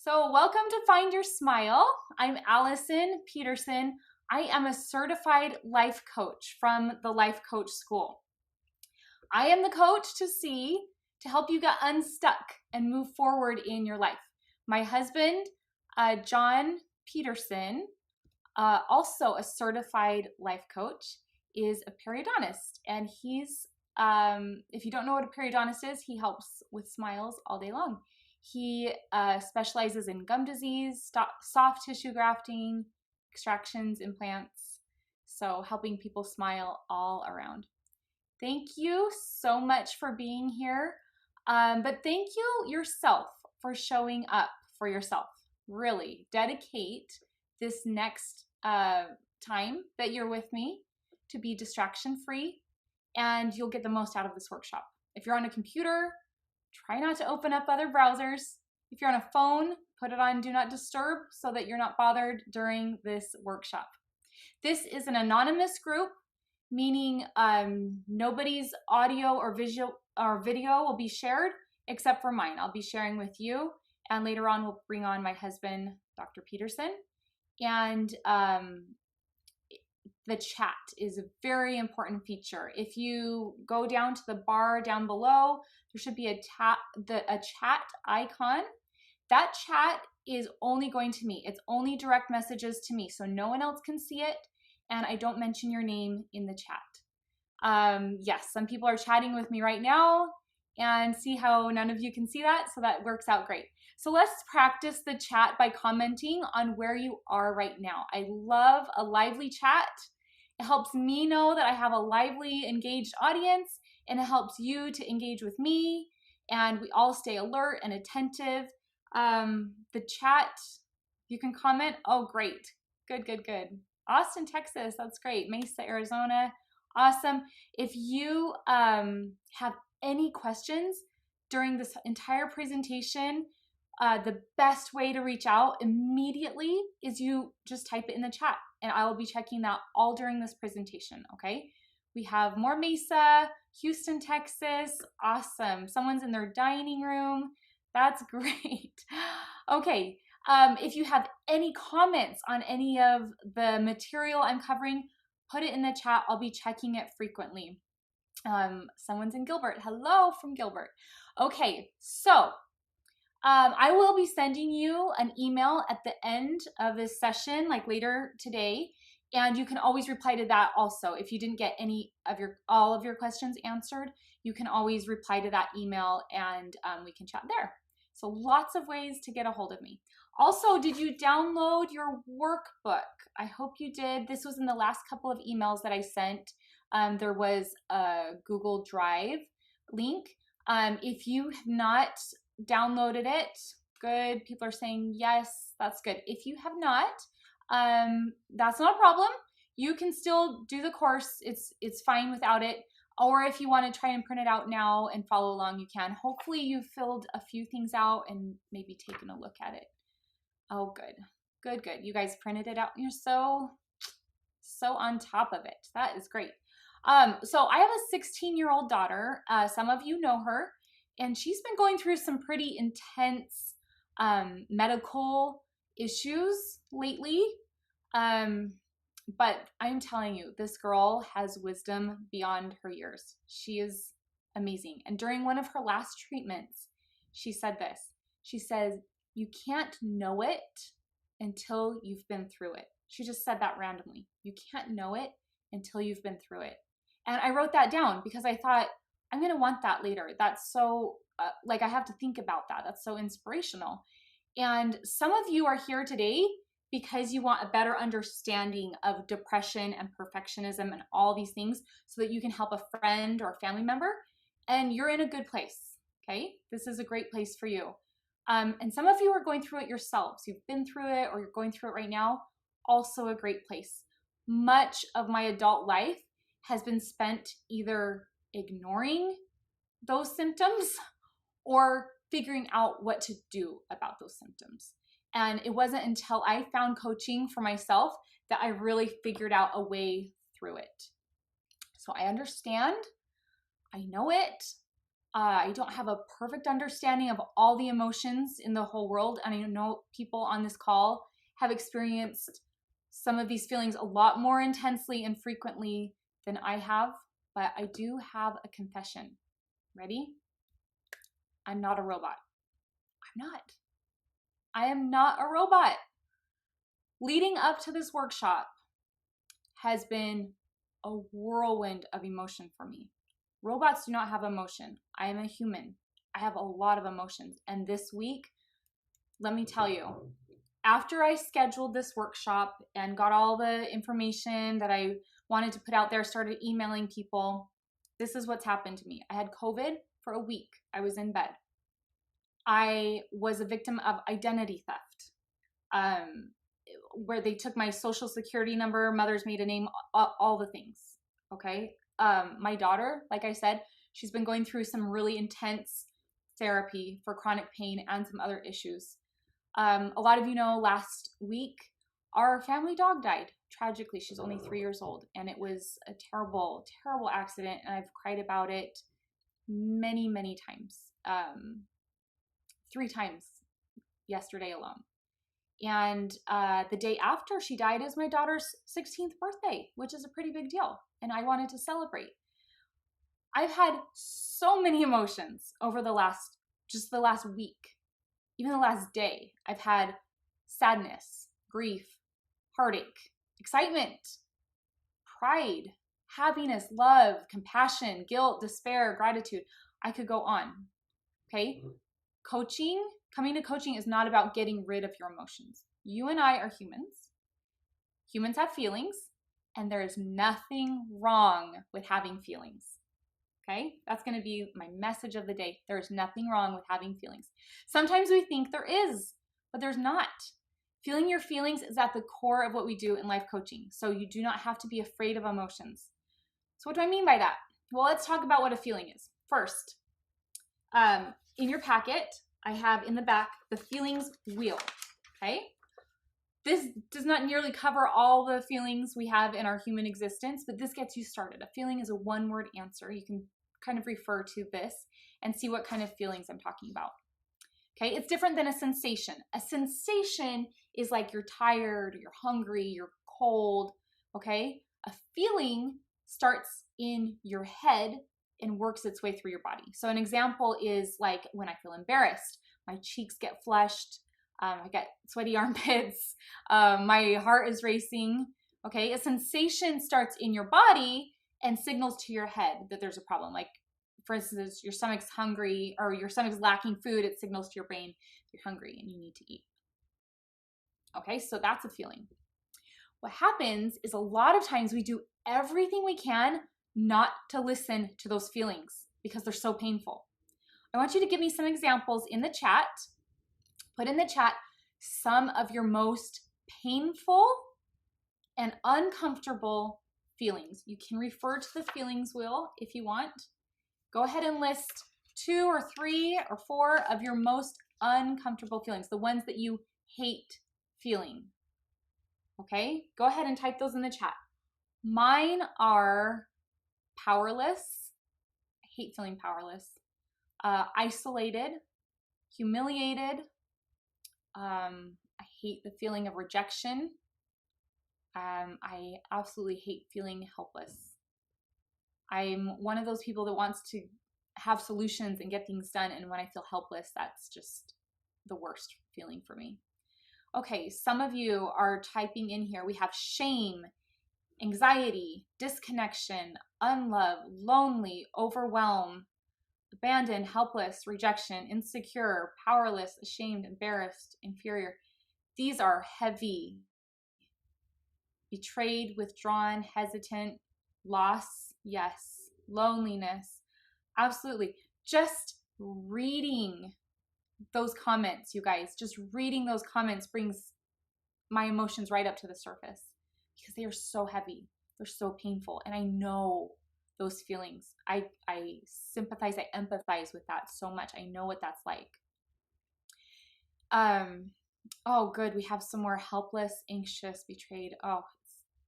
So welcome to Find Your Smile. I'm Alyson Peterson. I am a certified life coach from the Life Coach School. I am the coach to help you get unstuck and move forward in your life. My husband, John Peterson, also a certified life coach, is a periodontist. And he's, if you don't know what a periodontist is, he helps with smiles all day long. He specializes in gum disease, soft tissue grafting, extractions, implants, so helping people smile all around. Thank you so much for being here, but thank you yourself for showing up for yourself. Really dedicate this next time that you're with me to be distraction free, and you'll get the most out of this workshop. If you're on a computer, try not to open up other browsers. If you're on a phone, put it on Do Not Disturb so that you're not bothered during this workshop. This is an anonymous group, meaning nobody's audio or video will be shared except for mine. I'll be sharing with you, and later on we'll bring on my husband, Dr. Peterson. And the chat is a very important feature. If you go down to the bar down below, there should be a chat icon. That chat is only going to me. It's only direct messages to me, so no one else can see it, and I don't mention your name in the chat. Yes, some people are chatting with me right now, and see how none of you can see that, so that works out great. So let's practice the chat by commenting on where you are right now. I love a lively chat. It helps me know that I have a lively, engaged audience, and it helps you to engage with me, and we all stay alert and attentive. The chat, you can comment. Oh, great. Good. Austin, Texas, that's great. Mesa, Arizona, awesome. If you have any questions during this entire presentation, the best way to reach out immediately is you just type it in the chat, and I will be checking that all during this presentation, okay? We have more Mesa, Houston, Texas, awesome. Someone's in their dining room, that's great. Okay, if you have any comments on any of the material I'm covering, put it in the chat. I'll be checking it frequently. Someone's in Gilbert. Hello from Gilbert. Okay, so I will be sending you an email at the end of this session, like later today, and you can always reply to that also. If you didn't get all of your questions answered, you can always reply to that email, and we can chat there. So lots of ways to get a hold of me. Also, did you download your workbook? I hope you did. This was in the last couple of emails that I sent. There was a Google Drive link. If you have not downloaded it, good. People are saying yes, that's good. If you have not, that's not a problem. You can still do the course. It's fine without it. Or if you want to try and print it out now and follow along, you can. Hopefully you've filled a few things out and maybe taken a look at it. Oh, good. You guys printed it out. You're so on top of it. That is great. So I have a 16-year-old daughter. Some of you know her, and she's been going through some pretty intense medical issues lately. But I'm telling you, this girl has wisdom beyond her years. She is amazing. And during one of her last treatments, she said this. She says, you can't know it until you've been through it. She just said that randomly. You can't know it until you've been through it. And I wrote that down because I thought, I'm going to want that later. That's so, I have to think about that. That's so inspirational. And some of you are here today because you want a better understanding of depression and perfectionism and all these things so that you can help a friend or a family member, and you're in a good place, okay? This is a great place for you. And some of you are going through it yourselves. You've been through it or you're going through it right now, also a great place. Much of my adult life has been spent either ignoring those symptoms or figuring out what to do about those symptoms. And it wasn't until I found coaching for myself that I really figured out a way through it. So I understand, I know it, I don't have a perfect understanding of all the emotions in the whole world. And I know people on this call have experienced some of these feelings a lot more intensely and frequently than I have. But I do have a confession. Ready? I'm not a robot. I'm not. I am not a robot. Leading up to this workshop has been a whirlwind of emotion for me. Robots do not have emotion. I am a human. I have a lot of emotions. And this week, let me tell you, after I scheduled this workshop and got all the information that I wanted to put out there, started emailing people, this is what's happened to me. I had COVID for a week. I was in bed. I was a victim of identity theft, where they took my social security number, mother's maiden name, all the things. Okay. My daughter, like I said, she's been going through some really intense therapy for chronic pain and some other issues. A lot of you know last week, our family dog died. Tragically, she's only 3 years old. And it was a terrible, terrible accident. And I've cried about it many, many times. 3 times yesterday alone. And the day after she died is my daughter's 16th birthday, which is a pretty big deal. And I wanted to celebrate. I've had so many emotions over the last week, even the last day. I've had sadness, grief, heartache, excitement, pride, happiness, love, compassion, guilt, despair, gratitude. I could go on. Okay? Coming to coaching is not about getting rid of your emotions. You and I are humans. Humans have feelings, and there is nothing wrong with having feelings. Okay? That's going to be my message of the day. There is nothing wrong with having feelings. Sometimes we think there is, but there's not. Feeling your feelings is at the core of what we do in life coaching. So you do not have to be afraid of emotions. So what do I mean by that? Well, let's talk about what a feeling is. First, in your packet, I have in the back the feelings wheel, okay? This does not nearly cover all the feelings we have in our human existence, but this gets you started. A feeling is a one-word answer. You can kind of refer to this and see what kind of feelings I'm talking about. Okay, it's different than a sensation. A sensation is like you're tired, you're hungry, you're cold, okay? A feeling starts in your head and works its way through your body. So an example is like when I feel embarrassed, my cheeks get flushed, I get sweaty armpits, my heart is racing, okay? A sensation starts in your body and signals to your head that there's a problem. Like, for instance, your stomach's hungry or your stomach's lacking food, it signals to your brain you're hungry and you need to eat. Okay, so that's a feeling. What happens is a lot of times we do everything we can not to listen to those feelings because they're so painful. I want you to give me some examples in the chat. Put in the chat some of your most painful and uncomfortable feelings. You can refer to the feelings wheel if you want. Go ahead and list 2 or 3 or 4 of your most uncomfortable feelings, the ones that you hate feeling. Okay, go ahead and type those in the chat. Mine are powerless. I hate feeling powerless. Isolated, humiliated. I hate the feeling of rejection. I absolutely hate feeling helpless. I'm one of those people that wants to have solutions and get things done. And when I feel helpless, that's just the worst feeling for me. Okay, some of you are typing in here. We have shame, anxiety, disconnection, unlove, lonely, overwhelm, abandoned, helpless, rejection, insecure, powerless, ashamed, embarrassed, inferior. These are heavy. Betrayed, withdrawn, hesitant, loss, yes. Loneliness, absolutely. Just reading those comments, you guys, just reading those comments brings my emotions right up to the surface because they are so heavy. They're so painful. And I know those feelings. I sympathize, I empathize with that so much. I know what that's like. Oh, good. We have some more helpless, anxious, betrayed. Oh,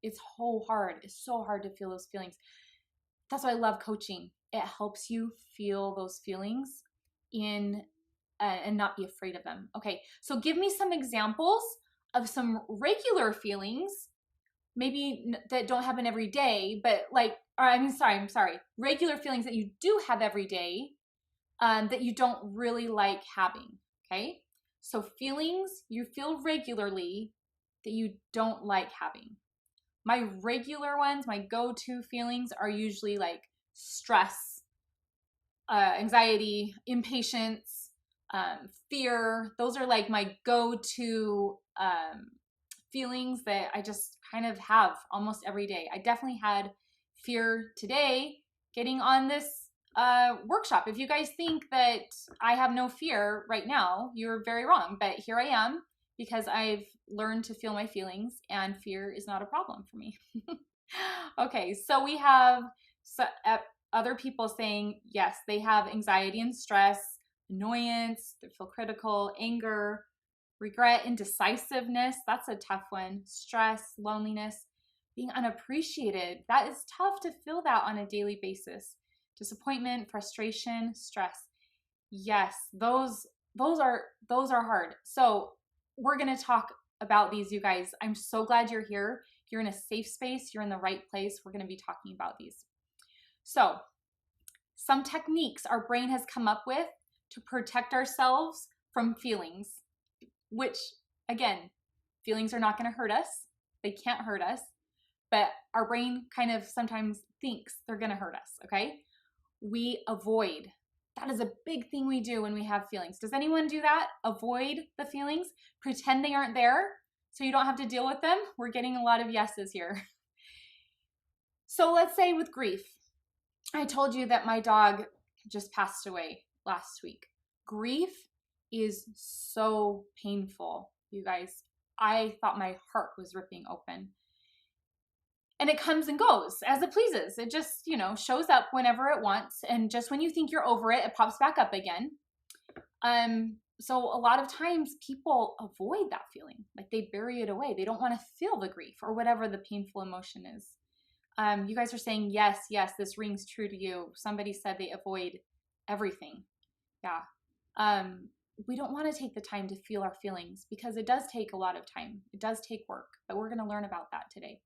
it's so hard. It's so hard to feel those feelings. That's why I love coaching. it helps you feel those feelings in and not be afraid of them. Okay, so give me some examples of some regular feelings, maybe that don't happen every day, but like, or I'm sorry, regular feelings that you do have every day that you don't really like having. Okay, so feelings you feel regularly that you don't like having. My regular ones, my go-to feelings are usually like stress, anxiety, impatience, fear. Those are like my go-to feelings that I just kind of have almost every day. I definitely had fear today getting on this workshop. If you guys think that I have no fear right now, you're very wrong. But here I am because I've learned to feel my feelings, and fear is not a problem for me. Okay, so we have other people saying, yes, they have anxiety and stress, annoyance, they feel critical, anger, regret, indecisiveness. That's a tough one. Stress, loneliness, being unappreciated. That is tough to feel that on a daily basis. Disappointment, frustration, stress. Yes, those are hard. So we're going to talk about these, you guys. I'm so glad you're here. You're in a safe space. You're in the right place. We're going to be talking about these. So some techniques our brain has come up with to protect ourselves from feelings, which again, feelings are not going to hurt us. They can't hurt us, but our brain kind of sometimes thinks they're going to hurt us. Okay. We avoid. That is a big thing we do when we have feelings. Does anyone do that? Avoid the feelings, pretend they aren't there so you don't have to deal with them. We're getting a lot of yeses here. So let's say with grief, I told you that my dog just passed away last week. Grief is so painful, you guys. I thought my heart was ripping open. And it comes and goes as it pleases. It just, shows up whenever it wants. And just when you think you're over it, it pops back up again. So a lot of times people avoid that feeling. Like they bury it away. They don't want to feel the grief or whatever the painful emotion is. You guys are saying, yes, this rings true to you. Somebody said they avoid everything. Yeah. We don't want to take the time to feel our feelings because it does take a lot of time. It does take work, but we're going to learn about that today.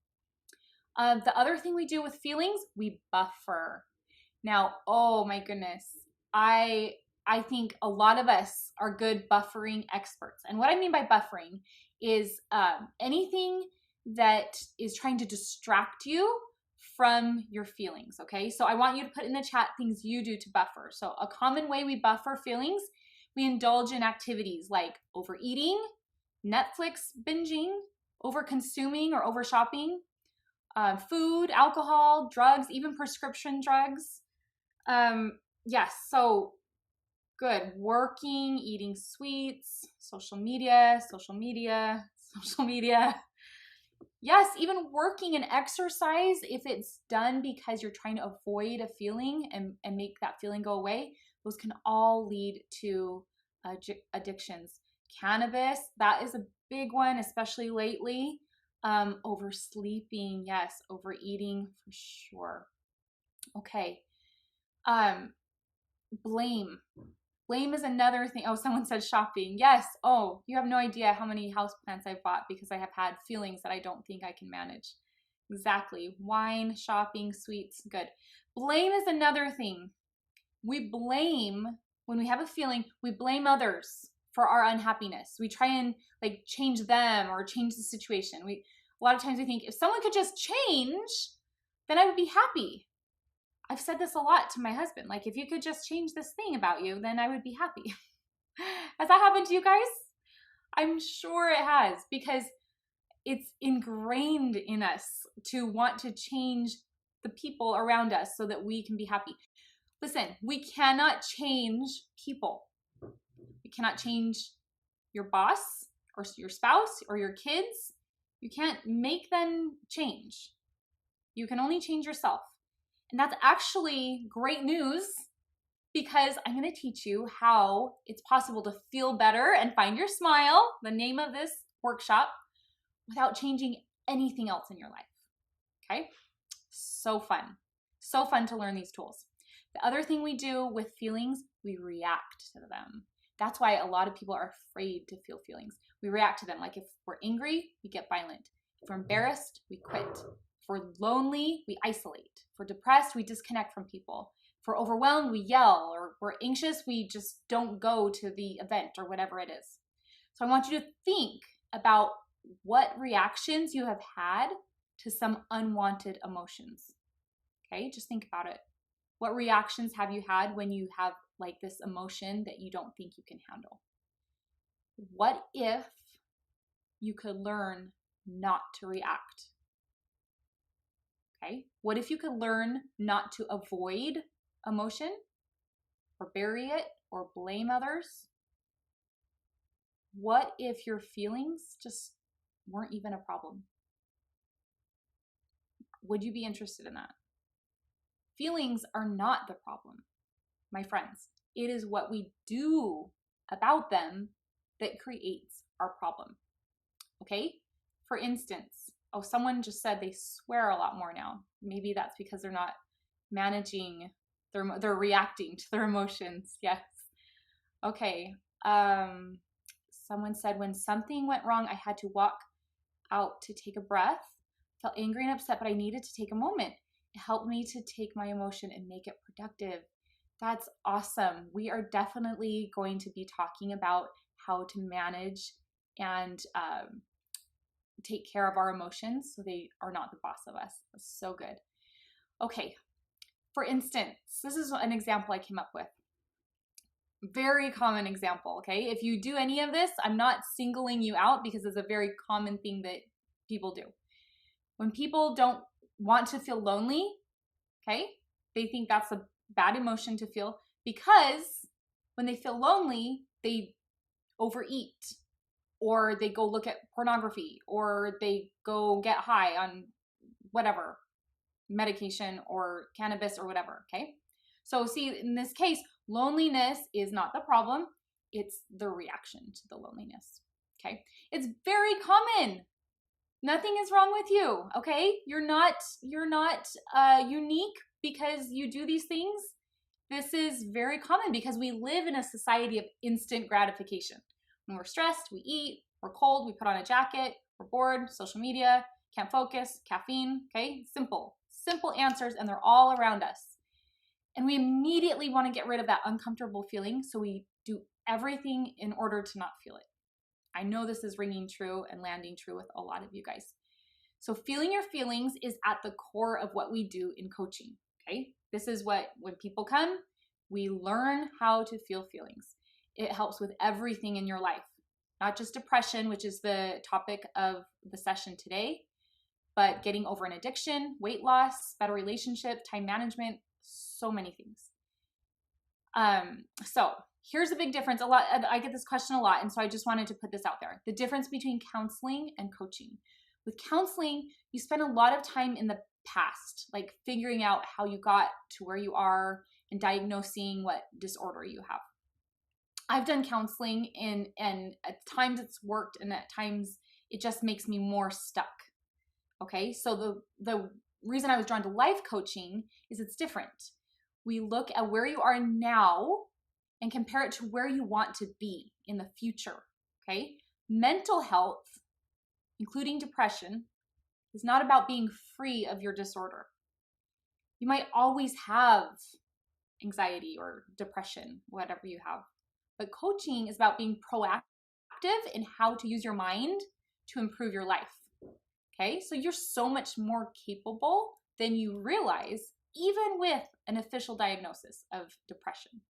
The other thing we do with feelings, we buffer. Now, oh my goodness, I think a lot of us are good buffering experts. And what I mean by buffering is anything that is trying to distract you from your feelings, okay? So I want you to put in the chat things you do to buffer. So a common way we buffer feelings, we indulge in activities like overeating, Netflix binging, over-consuming or over-shopping, food, alcohol, drugs, even prescription drugs. Yes, so good. Working, eating sweets, social media. Yes, even working and exercise, if it's done because you're trying to avoid a feeling and make that feeling go away, those can all lead to addictions. Cannabis, that is a big one, especially lately. Oversleeping, yes. Overeating, for sure. Okay. Blame. Blame is another thing. Oh, someone said shopping. Yes. Oh, you have no idea how many houseplants I've bought because I have had feelings that I don't think I can manage. Exactly. Wine, shopping, sweets. Good. Blame is another thing. We blame, when we have a feeling, we blame others for our unhappiness. We try and like change them or change the situation. A lot of times we think if someone could just change, then I would be happy. I've said this a lot to my husband. Like, if you could just change this thing about you, then I would be happy. Has that happened to you guys? I'm sure it has, because it's ingrained in us to want to change the people around us so that we can be happy. Listen, we cannot change people. You cannot change your boss or your spouse or your kids. You can't make them change. You can only change yourself. And that's actually great news because I'm going to teach you how it's possible to feel better and find your smile, the name of this workshop, without changing anything else in your life. Okay? So fun. So fun to learn these tools. The other thing we do with feelings, we react to them. That's why a lot of people are afraid to feel feelings. We react to them. Like if we're angry, we get violent. If we're embarrassed, we quit. If we're lonely, we isolate. If we're depressed, we disconnect from people. If we're overwhelmed, we yell. Or we're anxious, we just don't go to the event or whatever it is. So I want you to think about what reactions you have had to some unwanted emotions. Okay, just think about it. What reactions have you had when you have like this emotion that you don't think you can handle? What if you could learn not to react? Okay, what if you could learn not to avoid emotion or bury it or blame others? What if your feelings just weren't even a problem? Would you be interested in that? Feelings are not the problem, my friends. It is what we do about them that creates our problem. Okay? For instance, someone just said they swear a lot more now. Maybe that's because they're not managing, they're reacting to their emotions. Yes. Okay. Someone said when something went wrong, I had to walk out to take a breath. Felt angry and upset, but I needed to take a moment. It helped me to take my emotion and make it productive. That's awesome. We are definitely going to be talking about how to manage and take care of our emotions so they are not the boss of us. That's so good. Okay, for instance, this is an example I came up with. Very common example, okay? If you do any of this, I'm not singling you out because it's a very common thing that people do. When people don't want to feel lonely, okay, they think that's a bad emotion to feel because when they feel lonely, they overeat or they go look at pornography or they go get high on whatever, medication or cannabis or whatever, okay? So see, in this case, loneliness is not the problem. It's the reaction to the loneliness, okay? It's very common. Nothing is wrong with you, okay? You're not unique because you do these things. This is very common because we live in a society of instant gratification. When we're stressed, we eat. We're cold, we put on a jacket. We're bored, social media, can't focus, caffeine, okay? Simple answers, and they're all around us. And we immediately want to get rid of that uncomfortable feeling, so we do everything in order to not feel it. I know this is ringing true and landing true with a lot of you guys. So feeling your feelings is at the core of what we do in coaching, okay? This is what, when people come, we learn how to feel feelings. It helps with everything in your life, not just depression, which is the topic of the session today, but getting over an addiction, weight loss, better relationship, time management, so many things. So here's a big difference. I get this question a lot, and so I just wanted to put this out there. The difference between counseling and coaching. With counseling, you spend a lot of time in the past, like figuring out how you got to where you are and diagnosing what disorder you have. I've done counseling and at times it's worked and at times it just makes me more stuck. Okay, so the reason I was drawn to life coaching is it's different. We look at where you are now and compare it to where you want to be in the future, okay? Mental health, including depression, is not about being free of your disorder. You might always have anxiety or depression, whatever you have. But coaching is about being proactive in how to use your mind to improve your life. Okay, so you're so much more capable than you realize, even with an official diagnosis of depression.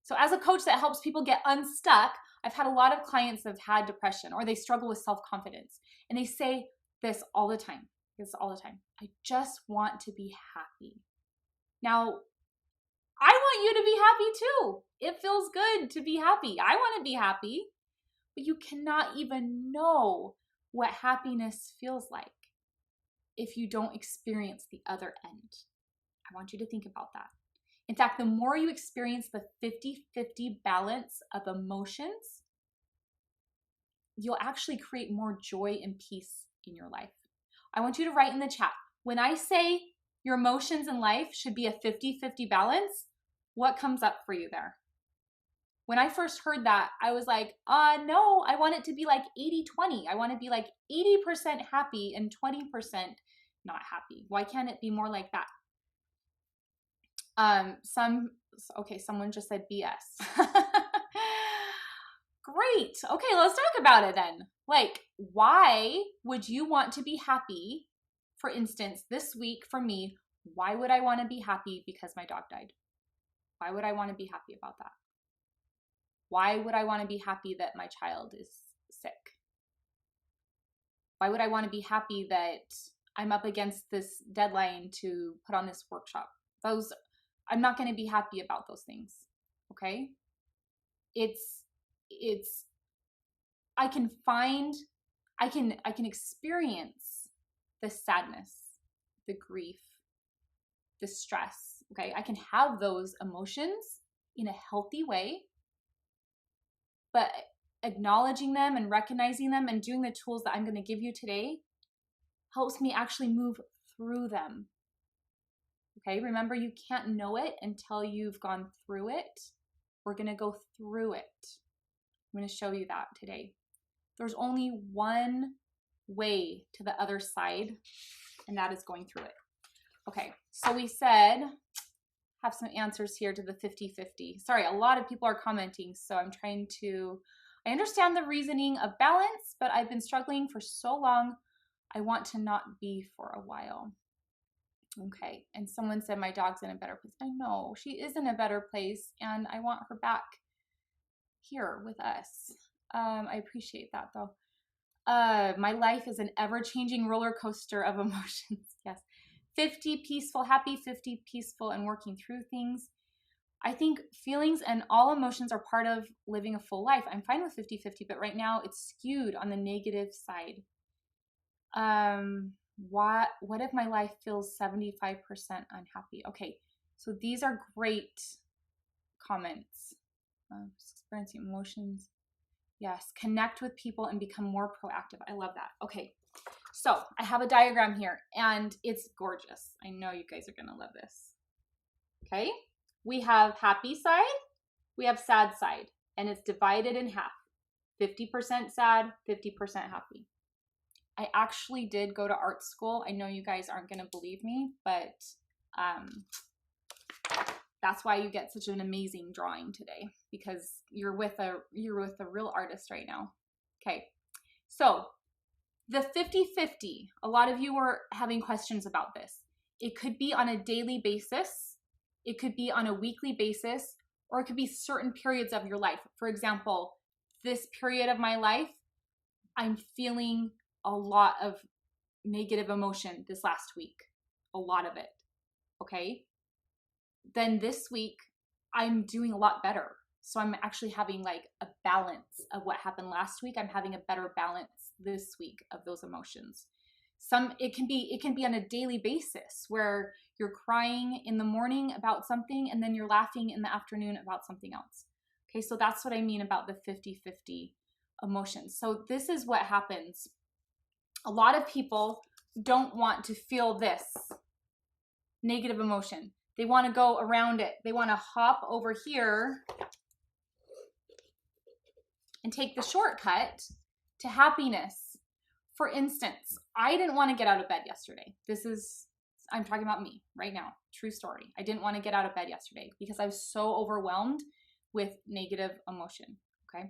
So as a coach that helps people get unstuck, I've had a lot of clients that have had depression or they struggle with self-confidence. And they say this all the time. I just want to be happy. Now, I want you to be happy too. It feels good to be happy. I want to be happy. But you cannot even know what happiness feels like if you don't experience the other end. I want you to think about that. In fact, the more you experience the 50-50 balance of emotions, you'll actually create more joy and peace in your life. I want you to write in the chat, when I say your emotions in life should be a 50-50 balance, what comes up for you there? When I first heard that, I was like, no, I want it to be like 80-20. I want to be like 80% happy and 20% not happy. Why can't it be more like that? Someone just said BS. Great. Okay, let's talk about it then. Like, why would you want to be happy? For instance, this week for me, why would I want to be happy because my dog died? Why would I want to be happy about that? Why would I want to be happy that my child is sick? Why would I want to be happy that I'm up against this deadline to put on this workshop? I'm not going to be happy about those things. Okay? I can experience the sadness, the grief, the stress. Okay? I can have those emotions in a healthy way, but acknowledging them and recognizing them and doing the tools that I'm going to give you today helps me actually move through them. Okay, remember, you can't know it until you've gone through it. We're going to go through it. I'm going to show you that today. There's only one way to the other side, and that is going through it. Okay, so we said, have some answers here to the 50-50. Sorry, a lot of people are commenting, so I understand the reasoning of balance, but I've been struggling for so long. I want to not be for a while. Okay, and someone said my dog's in a better place. I know, she is in a better place, and I want her back here with us. I appreciate that, though. My life is an ever-changing roller coaster of emotions. Yes. 50 peaceful, happy, 50 peaceful, and working through things. I think feelings and all emotions are part of living a full life. I'm fine with 50-50, but right now it's skewed on the negative side. What if my life feels 75% unhappy? Okay, so these are great comments. Experiencing emotions. Yes, connect with people and become more proactive. I love that. Okay, so I have a diagram here and it's gorgeous. I know you guys are gonna love this. Okay, we have happy side, we have sad side, and it's divided in half. 50% sad, 50% happy. I actually did go to art school. I know you guys aren't gonna believe me, but that's why you get such an amazing drawing today, because you're with a real artist right now. Okay, so the 50-50, a lot of you were having questions about this. It could be on a daily basis, it could be on a weekly basis, or it could be certain periods of your life. For example, this period of my life, I'm feeling a lot of negative emotion this last week, a lot of it. Okay, then this week I'm doing a lot better. So I'm actually having like a balance of what happened last week. I'm having a better balance this week of those emotions. It can be on a daily basis where you're crying in the morning about something and then you're laughing in the afternoon about something else. Okay, so that's what I mean about the 50-50 emotions. So this is what happens. A lot of people don't want to feel this negative emotion. They want to go around it. They want to hop over here and take the shortcut to happiness. For instance, I didn't want to get out of bed yesterday. I'm talking about me right now. True story. I didn't want to get out of bed yesterday because I was so overwhelmed with negative emotion. Okay.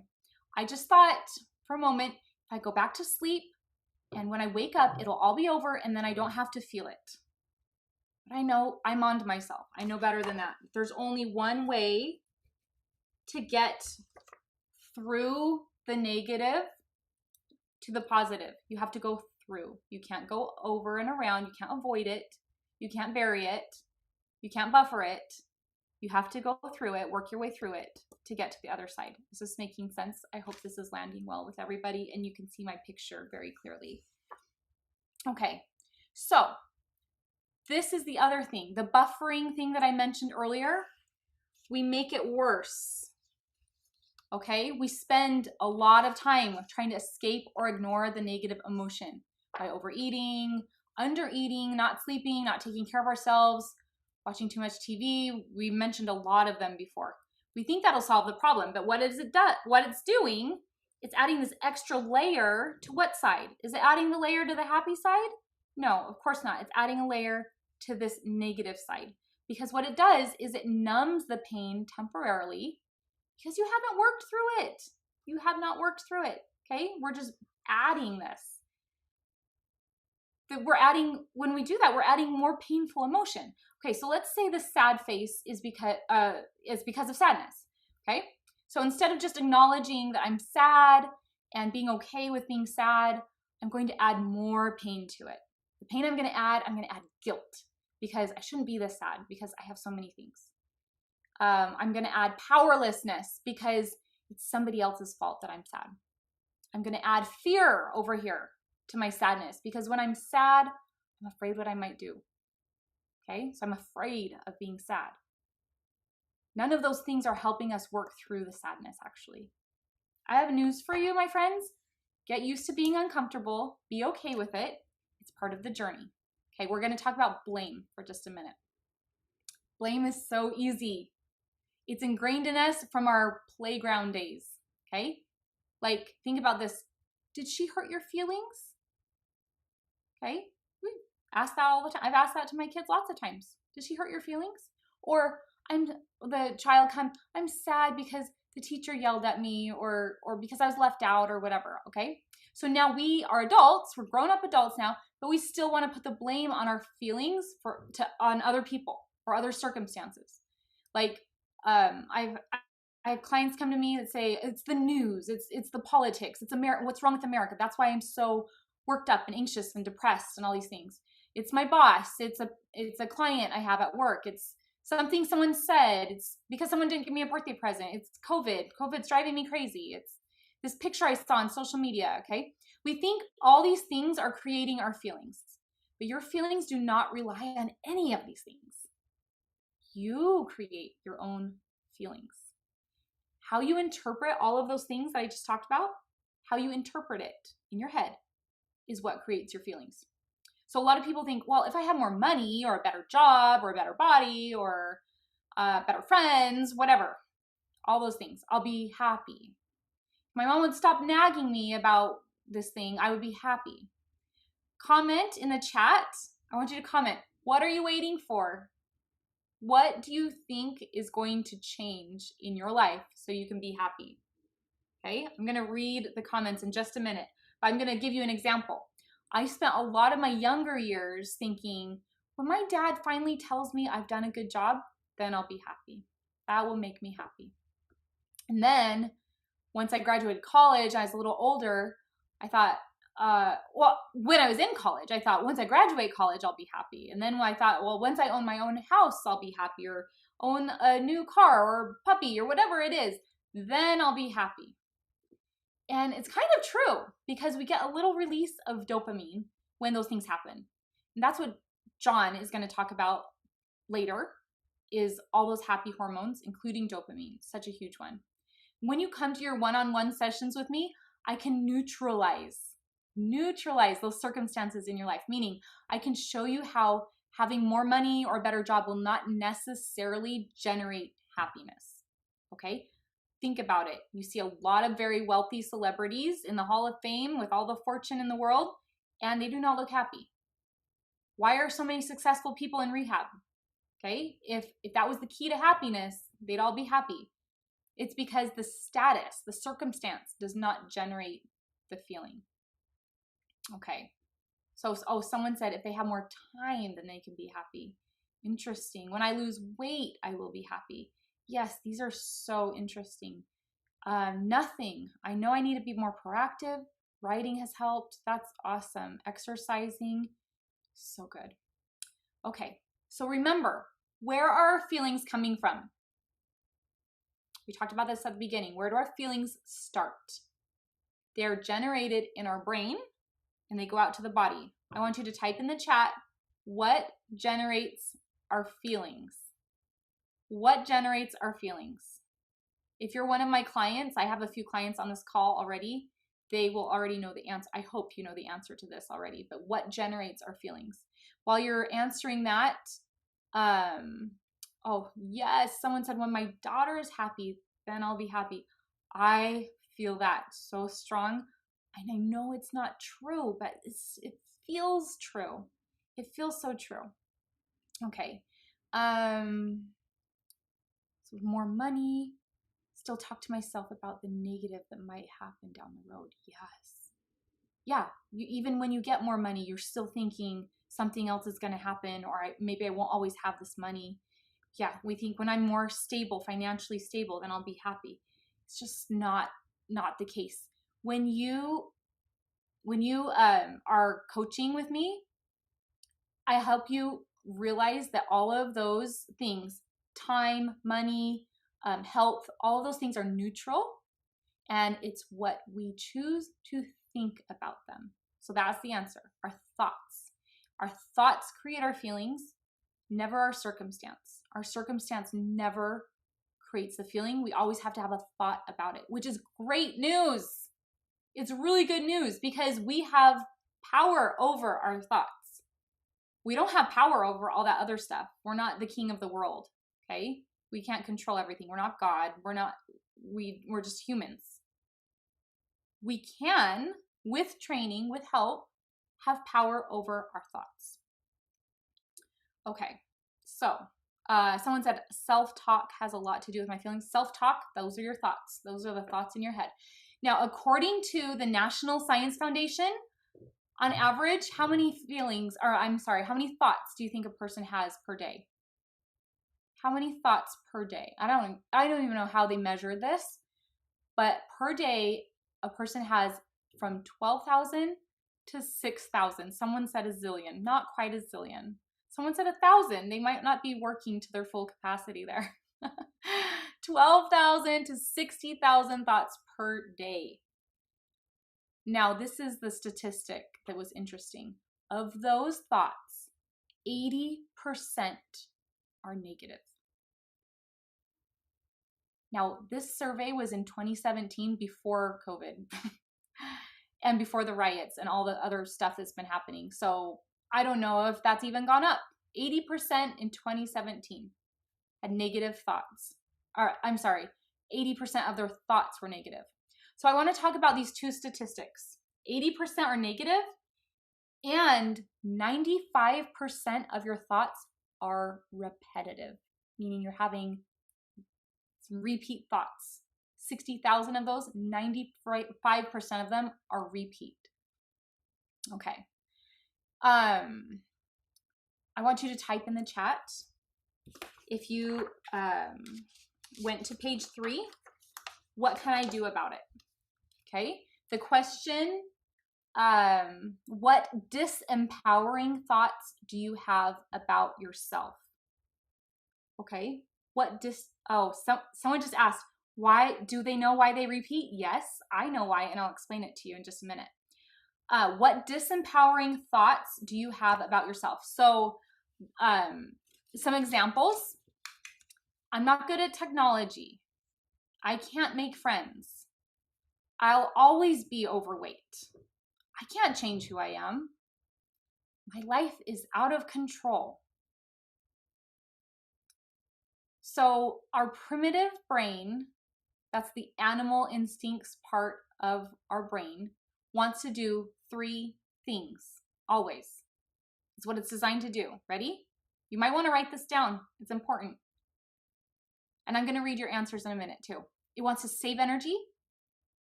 I just thought for a moment, if I go back to sleep and when I wake up, it'll all be over and then I don't have to feel it. But I know I'm on to myself. I know better than that. There's only one way to get through the negative to the positive. You have to go through. You can't go over and around. You can't avoid it. You can't bury it. You can't buffer it. You have to go through it, work your way through it to get to the other side. Is this making sense? I hope this is landing well with everybody and you can see my picture very clearly. Okay, so this is the other thing. The buffering thing that I mentioned earlier, we make it worse. Okay, we spend a lot of time trying to escape or ignore the negative emotion by overeating, under eating, not sleeping, not taking care of ourselves, watching too much TV. We mentioned a lot of them before. We think that'll solve the problem, but what it's doing, it's adding this extra layer to what side? Is it adding the layer to the happy side? No, of course not. It's adding a layer to this negative side, because what it does is it numbs the pain temporarily because you haven't worked through it. You have not worked through it, okay? We're just adding this. When we do that, we're adding more painful emotion. Okay, so let's say the sad face is because of sadness, okay? So instead of just acknowledging that I'm sad and being okay with being sad, I'm going to add more pain to it. The pain I'm gonna add guilt, because I shouldn't be this sad because I have so many things. I'm gonna add powerlessness because it's somebody else's fault that I'm sad. I'm gonna add fear over here to my sadness, because when I'm sad, I'm afraid what I might do. Okay, so I'm afraid of being sad. None of those things are helping us work through the sadness, actually. I have news for you, my friends. Get used to being uncomfortable. Be okay with it. It's part of the journey. Okay, we're going to talk about blame for just a minute. Blame is so easy. It's ingrained in us from our playground days. Okay, like think about this. Did she hurt your feelings? Okay, we ask that all the time. I've asked that to my kids lots of times. Did she hurt your feelings? Or the child comes, I'm sad because the teacher yelled at me, or because I was left out, or whatever, okay? So now we are adults, we're grown-up adults now, but we still want to put the blame on our feelings on other people or other circumstances. Like I have clients come to me that say, it's the news, it's the politics, it's America, what's wrong with America? That's why I'm so worked up and anxious and depressed and all these things. It's my boss, it's a client I have at work, it's something someone said, it's because someone didn't give me a birthday present, it's COVID's driving me crazy, it's this picture I saw on social media, okay? We think all these things are creating our feelings, but your feelings do not rely on any of these things. You create your own feelings. How you interpret all of those things that I just talked about, how you interpret it in your head is what creates your feelings. So a lot of people think, well, if I have more money or a better job or a better body or better friends, whatever, all those things, I'll be happy. If my mom would stop nagging me about this thing, I would be happy. Comment in the chat. I want you to comment. What are you waiting for? What do you think is going to change in your life so you can be happy? Okay, I'm going to read the comments in just a minute. I'm going to give you an example. I spent a lot of my younger years thinking, when my dad finally tells me I've done a good job, then I'll be happy. That will make me happy. And then once I graduated college, I was a little older, I thought, when I was in college, I thought, once I graduate college, I'll be happy. And then I thought, well, once I own my own house, I'll be happy, or own a new car or puppy or whatever it is, then I'll be happy. And it's kind of true, because we get a little release of dopamine when those things happen. And that's what John is going to talk about later, is all those happy hormones, including dopamine, such a huge one. When you come to your one-on-one sessions with me, I can neutralize those circumstances in your life, meaning I can show you how having more money or a better job will not necessarily generate happiness, okay? Think about it. You see a lot of very wealthy celebrities in the Hall of Fame with all the fortune in the world, and they do not look happy. Why are so many successful people in rehab? Okay, if that was the key to happiness, they'd all be happy. It's because the status, the circumstance does not generate the feeling. Okay, so someone said if they have more time, then they can be happy. Interesting. When I lose weight, I will be happy. Yes, these are so interesting. Nothing. I know I need to be more proactive. Writing has helped. That's awesome. Exercising, so good. Okay, so remember, where are our feelings coming from? We talked about this at the beginning. Where do our feelings start? They're generated in our brain and they go out to the body. I want you to type in the chat, what generates our feelings? What generates our feelings? If you're one of my clients, I have a few clients on this call already, they will already know the answer. I hope you know the answer to this already, but what generates our feelings? While you're answering that, oh yes, someone said, when my daughter is happy, then I'll be happy. I feel that so strong. And I know it's not true, but it feels true. It feels so true. Okay. So more money. Still talk to myself about the negative that might happen down the road. Yes. Yeah. Even when you get more money, you're still thinking something else is going to happen, or maybe I won't always have this money. Yeah. We think when I'm more stable, financially stable, then I'll be happy. It's just not the case. When you are coaching with me, I help you realize that all of those things, time, money, health, all of those things are neutral, and it's what we choose to think about them. So that's the answer. Our thoughts. Our thoughts create our feelings, never our circumstance. Our circumstance never creates the feeling. We always have to have a thought about it, which is great news. It's really good news because we have power over our thoughts. We don't have power over all that other stuff. We're not the king of the world, okay? We can't control everything. We're not God. We're just humans. We can, with training, with help, have power over our thoughts. Okay, so someone said self-talk has a lot to do with my feelings. Self-talk, those are your thoughts. Those are the thoughts in your head. Now, according to the National Science Foundation, on average, how many thoughts do you think a person has per day? How many thoughts per day? I don't even know how they measure this, but per day, a person has from 12,000 to 6,000. Someone said a zillion, not quite a zillion. Someone said 1,000. They might not be working to their full capacity there. 12,000 to 60,000 thoughts per day. Now, this is the statistic that was interesting. Of those thoughts, 80% are negative. Now, this survey was in 2017 before COVID and before the riots and all the other stuff that's been happening. So I don't know if that's even gone up. 80% in 2017 had negative thoughts. 80% of their thoughts were negative. So I want to talk about these two statistics. 80% are negative, and 95% of your thoughts are repetitive, meaning you're having some repeat thoughts. 60,000 of those, 95% of them are repeat. Okay. I want you to type in the chat if you went to page 3, what can I do about it? Okay. The question, what disempowering thoughts do you have about yourself? Okay. Someone just asked, why do they know why they repeat? Yes, I know why, and I'll explain it to you in just a minute. What disempowering thoughts do you have about yourself? So, some examples. I'm not good at technology. I can't make friends. I'll always be overweight. I can't change who I am. My life is out of control. So our primitive brain, that's the animal instincts part of our brain, wants to do 3 things, always. It's what it's designed to do. Ready? You might want to write this down. It's important. And I'm going to read your answers in a minute too. It wants to save energy,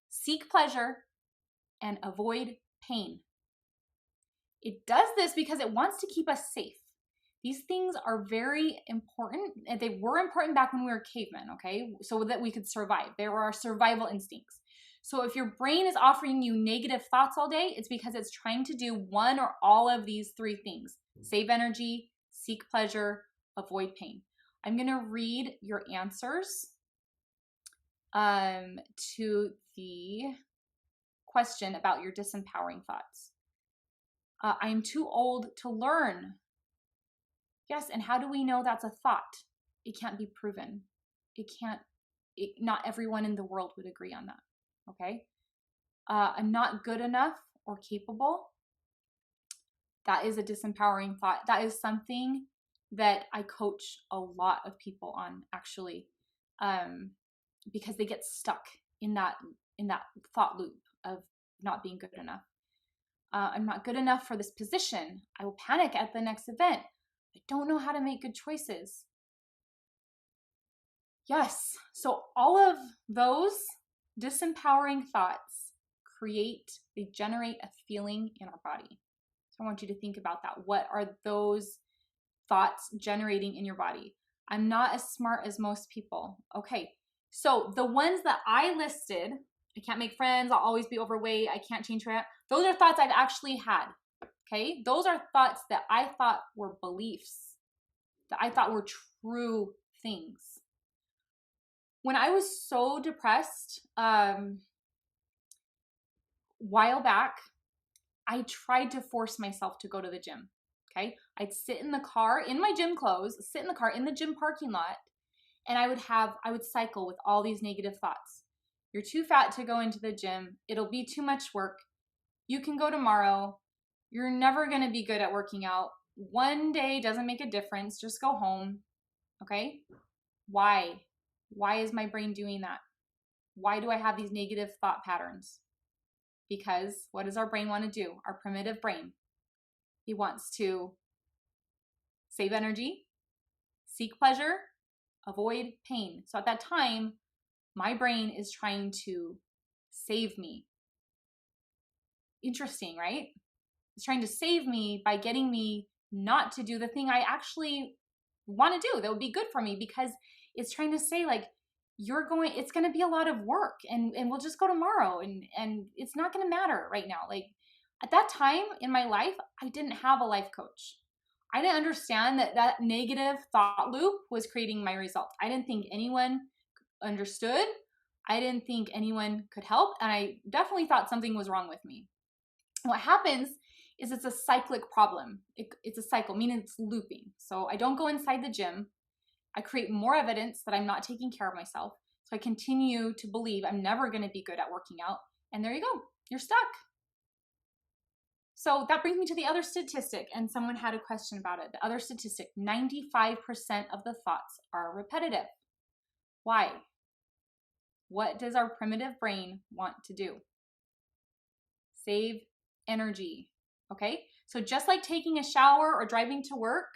seek pleasure, and avoid pain. It does this because it wants to keep us safe. These things are very important. They were important back when we were cavemen, okay? So that we could survive. They were our survival instincts. So if your brain is offering you negative thoughts all day, it's because it's trying to do one or all of these 3 things. Save energy, seek pleasure, avoid pain. I'm going to read your answers to the question about your disempowering thoughts. I am too old to learn. Yes, and how do we know that's a thought? It can't be proven. Not everyone in the world would agree on that, okay? I'm not good enough or capable. That is a disempowering thought. That is something that I coach a lot of people on, actually, because they get stuck in that thought loop of not being good enough. I'm not good enough for this position. I will panic at the next event. I don't know how to make good choices. Yes, so all of those disempowering thoughts they generate a feeling in our body. So I want you to think about that. What are those thoughts generating in your body? I'm not as smart as most people. Okay, so the ones that I listed, I can't make friends, I'll always be overweight, I can't change my, those are thoughts I've actually had. Okay, those are thoughts that I thought were beliefs, that I thought were true things. When I was so depressed, while back, I tried to force myself to go to the gym. Okay, I'd sit in the car in my gym clothes, sit in the car in the gym parking lot, and I would cycle with all these negative thoughts. You're too fat to go into the gym. It'll be too much work. You can go tomorrow. You're never going to be good at working out. One day doesn't make a difference. Just go home. Okay? Why? Why is my brain doing that? Why do I have these negative thought patterns? Because what does our brain want to do? Our primitive brain. It wants to save energy, seek pleasure, avoid pain. So at that time, my brain is trying to save me. Interesting, right? It's trying to save me by getting me not to do the thing I actually want to do that would be good for me, because it's trying to say, like, it's going to be a lot of work, and we'll just go tomorrow, and it's not going to matter right now. Like, at that time in my life, I didn't have a life coach. I didn't understand that negative thought loop was creating my results. I didn't think anyone understood. I didn't think anyone could help. And I definitely thought something was wrong with me. What happens is it's a cyclic problem. It's a cycle, meaning it's looping. So I don't go inside the gym. I create more evidence that I'm not taking care of myself. So I continue to believe I'm never going to be good at working out. And there you go. You're stuck. So that brings me to the other statistic, and someone had a question about it. The other statistic, 95% of the thoughts are repetitive. Why? What does our primitive brain want to do? Save energy, okay? So just like taking a shower or driving to work,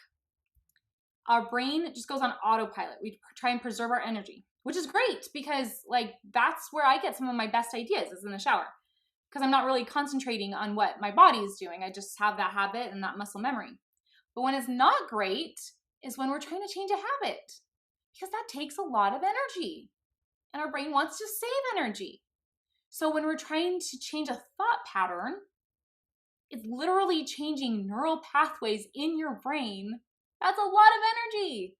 our brain just goes on autopilot. We try and preserve our energy, which is great, because like that's where I get some of my best ideas, is in the shower. Because I'm not really concentrating on what my body is doing. I just have that habit and that muscle memory. But when it's not great is when we're trying to change a habit, because that takes a lot of energy, and our brain wants to save energy. So when we're trying to change a thought pattern, it's literally changing neural pathways in your brain. That's a lot of energy.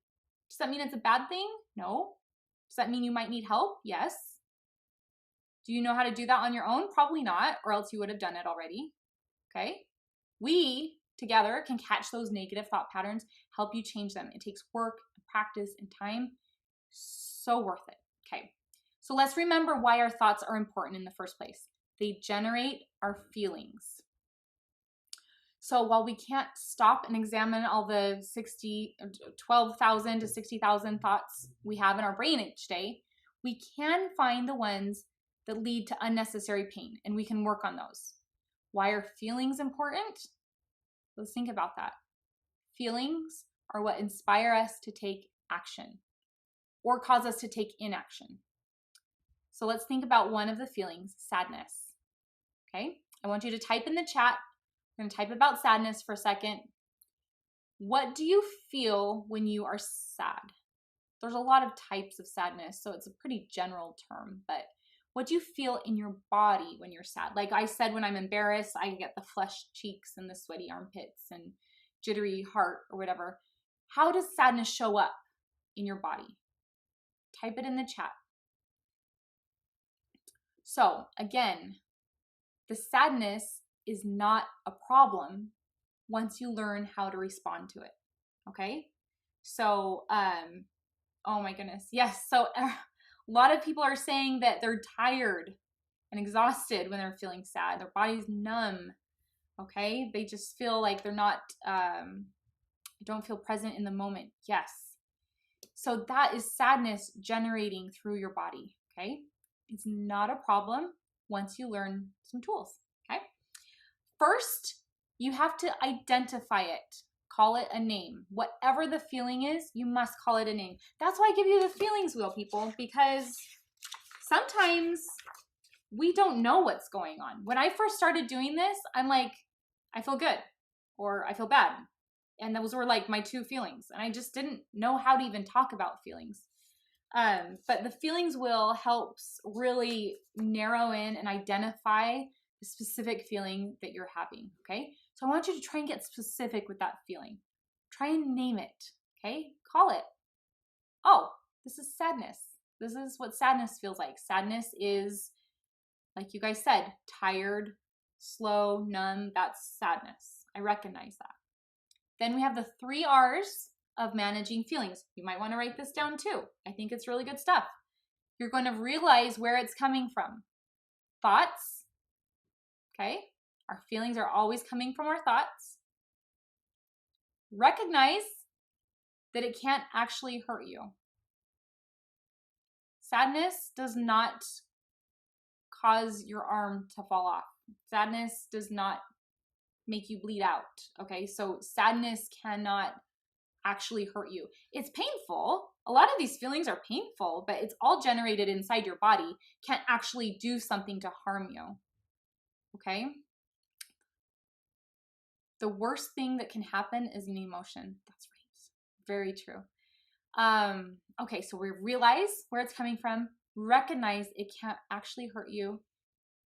Does that mean it's a bad thing? No. Does that mean you might need help? Yes. Do you know how to do that on your own? Probably not, or else you would have done it already. Okay? We together can catch those negative thought patterns, help you change them. It takes work, practice, and time. So worth it. Okay. So let's remember why our thoughts are important in the first place. They generate our feelings. So while we can't stop and examine all the 12,000 to 60,000 thoughts we have in our brain each day, we can find the ones that lead to unnecessary pain, and we can work on those. Why are feelings important? Let's think about that. Feelings are what inspire us to take action or cause us to take inaction. So let's think about one of the feelings, sadness. Okay, I want you to type in the chat. I'm going to type about sadness for a second. What do you feel when you are sad? There's a lot of types of sadness, so it's a pretty general term, but what do you feel in your body when you're sad? Like I said, when I'm embarrassed, I get the flushed cheeks and the sweaty armpits and jittery heart or whatever. How does sadness show up in your body? Type it in the chat. So again, the sadness is not a problem once you learn how to respond to it. Okay? So, oh my goodness. Yes. So a lot of people are saying that they're tired. and exhausted when they're feeling sad. Their body's numb, okay? They just feel like they're not, don't feel present in the moment. Yes. So that is sadness generating through your body, okay? It's not a problem once you learn some tools, okay? First, you have to identify it. Call it a name. Whatever the feeling is, you must call it a name. That's why I give you the feelings wheel, people, because sometimes we don't know what's going on. When I first started doing this, I'm like, I feel good or I feel bad. And those were like my two feelings. And I just didn't know how to even talk about feelings. But the feelings wheel helps really narrow in and identify the specific feeling that you're having, okay? So I want you to try and get specific with that feeling. Try and name it, okay? Call it. Oh, this is sadness. This is what sadness feels like. Sadness is, like you guys said, tired, slow, numb. That's sadness. I recognize that. Then we have the 3 R's of managing feelings. You might want to write this down too. I think it's really good stuff. You're going to realize where it's coming from. Thoughts, okay? Our feelings are always coming from our thoughts. Recognize that it can't actually hurt you. Sadness does not cause your arm to fall off. Sadness does not make you bleed out, okay? So sadness cannot actually hurt you. It's painful. A lot of these feelings are painful, but it's all generated inside your body. Can't actually do something to harm you, okay? The worst thing that can happen is an emotion. That's right. Very true. Okay, so we realize where it's coming from, recognize it can't actually hurt you,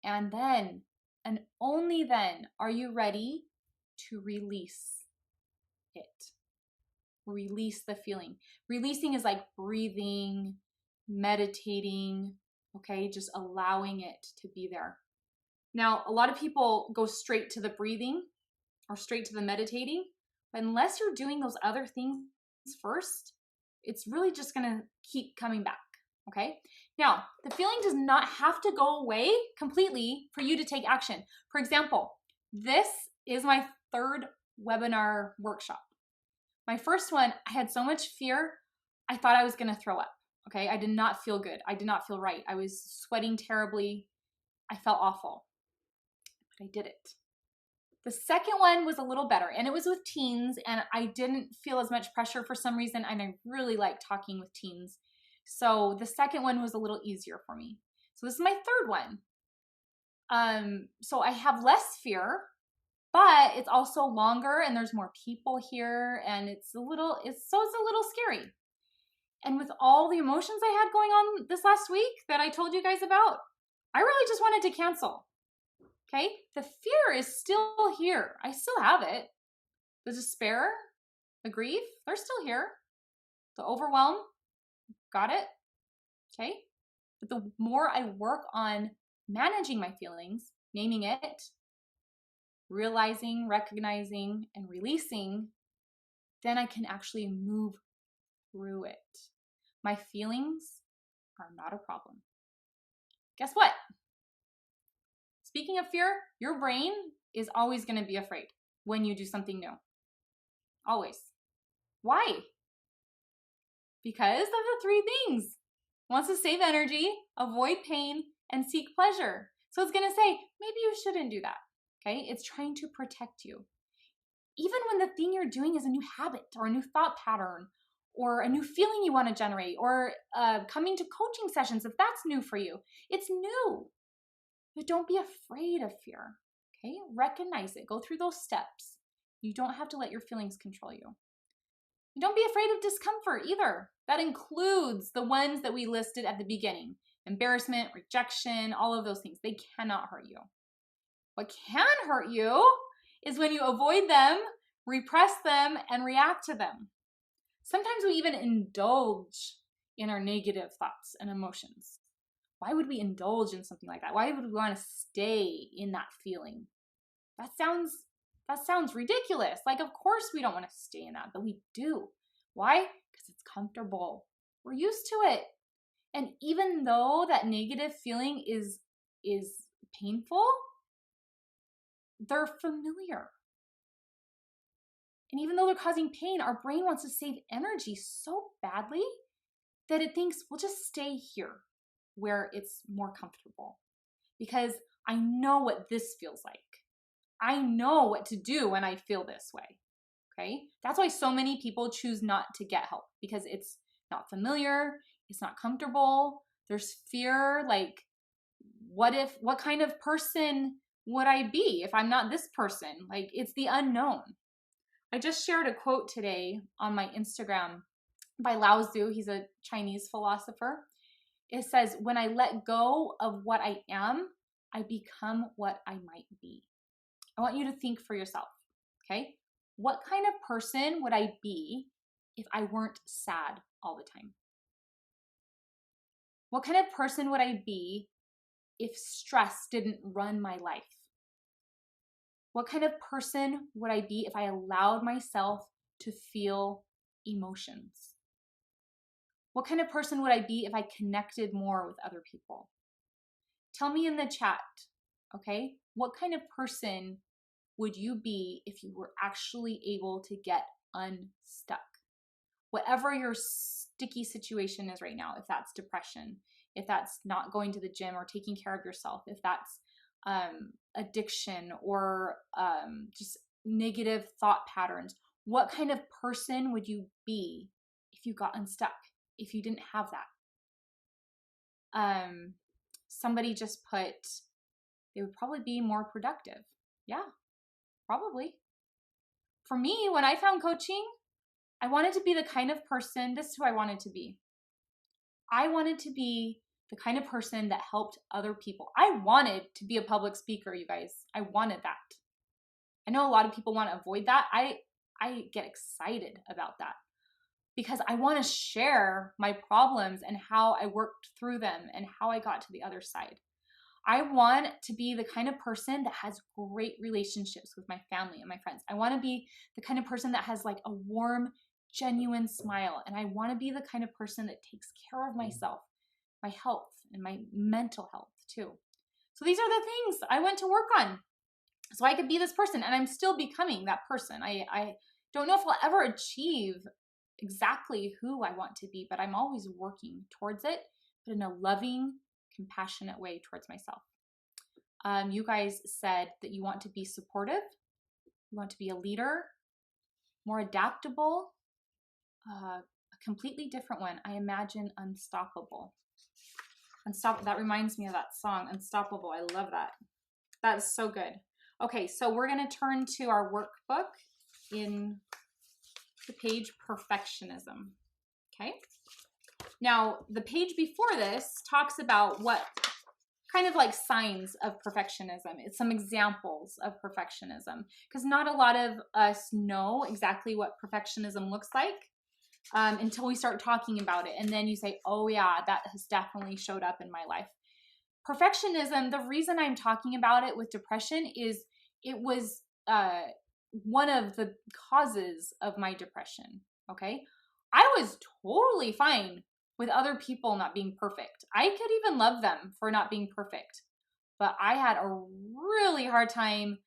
and then, and only then, are you ready to release it. Release the feeling. Releasing is like breathing, meditating, okay? Just allowing it to be there. Now, a lot of people go straight to the breathing or straight to the meditating, but unless you're doing those other things first, it's really just gonna keep coming back, okay? Now, the feeling does not have to go away completely for you to take action. For example, this is my 3rd webinar workshop. My first one, I had so much fear, I thought I was gonna throw up, okay? I did not feel good. I did not feel right. I was sweating terribly. I felt awful, but I did it. The second one was a little better, and it was with teens, and I didn't feel as much pressure for some reason, and I really like talking with teens. So the second one was a little easier for me. So this is my 3rd one. So I have less fear, but it's also longer, and there's more people here, and it's a little scary. And with all the emotions I had going on this last week that I told you guys about, I really just wanted to cancel. Okay, the fear is still here. I still have it. The despair, the grief, they're still here. The overwhelm, got it. Okay, but the more I work on managing my feelings, naming it, realizing, recognizing, and releasing, then I can actually move through it. My feelings are not a problem. Guess what? Speaking of fear, your brain is always going to be afraid when you do something new. Always. Why? Because of the 3 things. It wants to save energy, avoid pain, and seek pleasure. So it's going to say, maybe you shouldn't do that. Okay? It's trying to protect you. Even when the thing you're doing is a new habit or a new thought pattern or a new feeling you want to generate or coming to coaching sessions, if that's new for you, it's new. But don't be afraid of fear, okay? Recognize it. Go through those steps. You don't have to let your feelings control you. And don't be afraid of discomfort either. That includes the ones that we listed at the beginning. Embarrassment, rejection, all of those things. They cannot hurt you. What can hurt you is when you avoid them, repress them, and react to them. Sometimes we even indulge in our negative thoughts and emotions. Why would we indulge in something like that? Why would we want to stay in that feeling? That sounds ridiculous. Like, of course we don't want to stay in that, but we do. Why? Because it's comfortable. We're used to it. And even though that negative feeling is is painful, they're familiar. And even though they're causing pain, our brain wants to save energy so badly that it thinks we'll just stay here where it's more comfortable. Because I know what this feels like. I know what to do when I feel this way. Okay? That's why so many people choose not to get help, because it's not familiar, it's not comfortable. There's fear, like, what kind of person would I be if I'm not this person? Like, it's the unknown. I just shared a quote today on my Instagram by Lao Tzu. He's a Chinese philosopher. It says, when I let go of what I am, I become what I might be. I want you to think for yourself, okay? What kind of person would I be if I weren't sad all the time? What kind of person would I be if stress didn't run my life? What kind of person would I be if I allowed myself to feel emotions? What kind of person would I be if I connected more with other people? Tell me in the chat, okay? What kind of person would you be if you were actually able to get unstuck? Whatever your sticky situation is right now, if that's depression, if that's not going to the gym or taking care of yourself, if that's addiction or just negative thought patterns, what kind of person would you be if you got unstuck, if you didn't have that? Somebody just put, they would probably be more productive. Yeah, probably. For me, when I found coaching, I wanted to be the kind of person, this is who I wanted to be. I wanted to be the kind of person that helped other people. I wanted to be a public speaker, you guys. I wanted that. I know a lot of people want to avoid that. I get excited about that because I want to share my problems and how I worked through them and how I got to the other side. I want to be the kind of person that has great relationships with my family and my friends. I want to be the kind of person that has like a warm, genuine smile. And I want to be the kind of person that takes care of myself, my health, and my mental health too. So these are the things I went to work on so I could be this person, and I'm still becoming that person. I don't know if I'll ever achieve exactly who I want to be, but I'm always working towards it, but in a loving, compassionate way towards myself. You guys said that you want to be supportive, you want to be a leader, more adaptable, a completely different one. I imagine unstoppable. That reminds me of that song, Unstoppable. I love that. That's so good. Okay, so we're going to turn to our workbook in the page Perfectionism. Okay. Now, the page before this talks about what kind of like signs of perfectionism. It's some examples of perfectionism, because not a lot of us know exactly what perfectionism looks like until we start talking about it. And then you say, oh yeah, that has definitely showed up in my life. Perfectionism, the reason I'm talking about it with depression is it was one of the causes of my depression, okay? I was totally fine with other people not being perfect. I could even love them for not being perfect. But I had a really hard time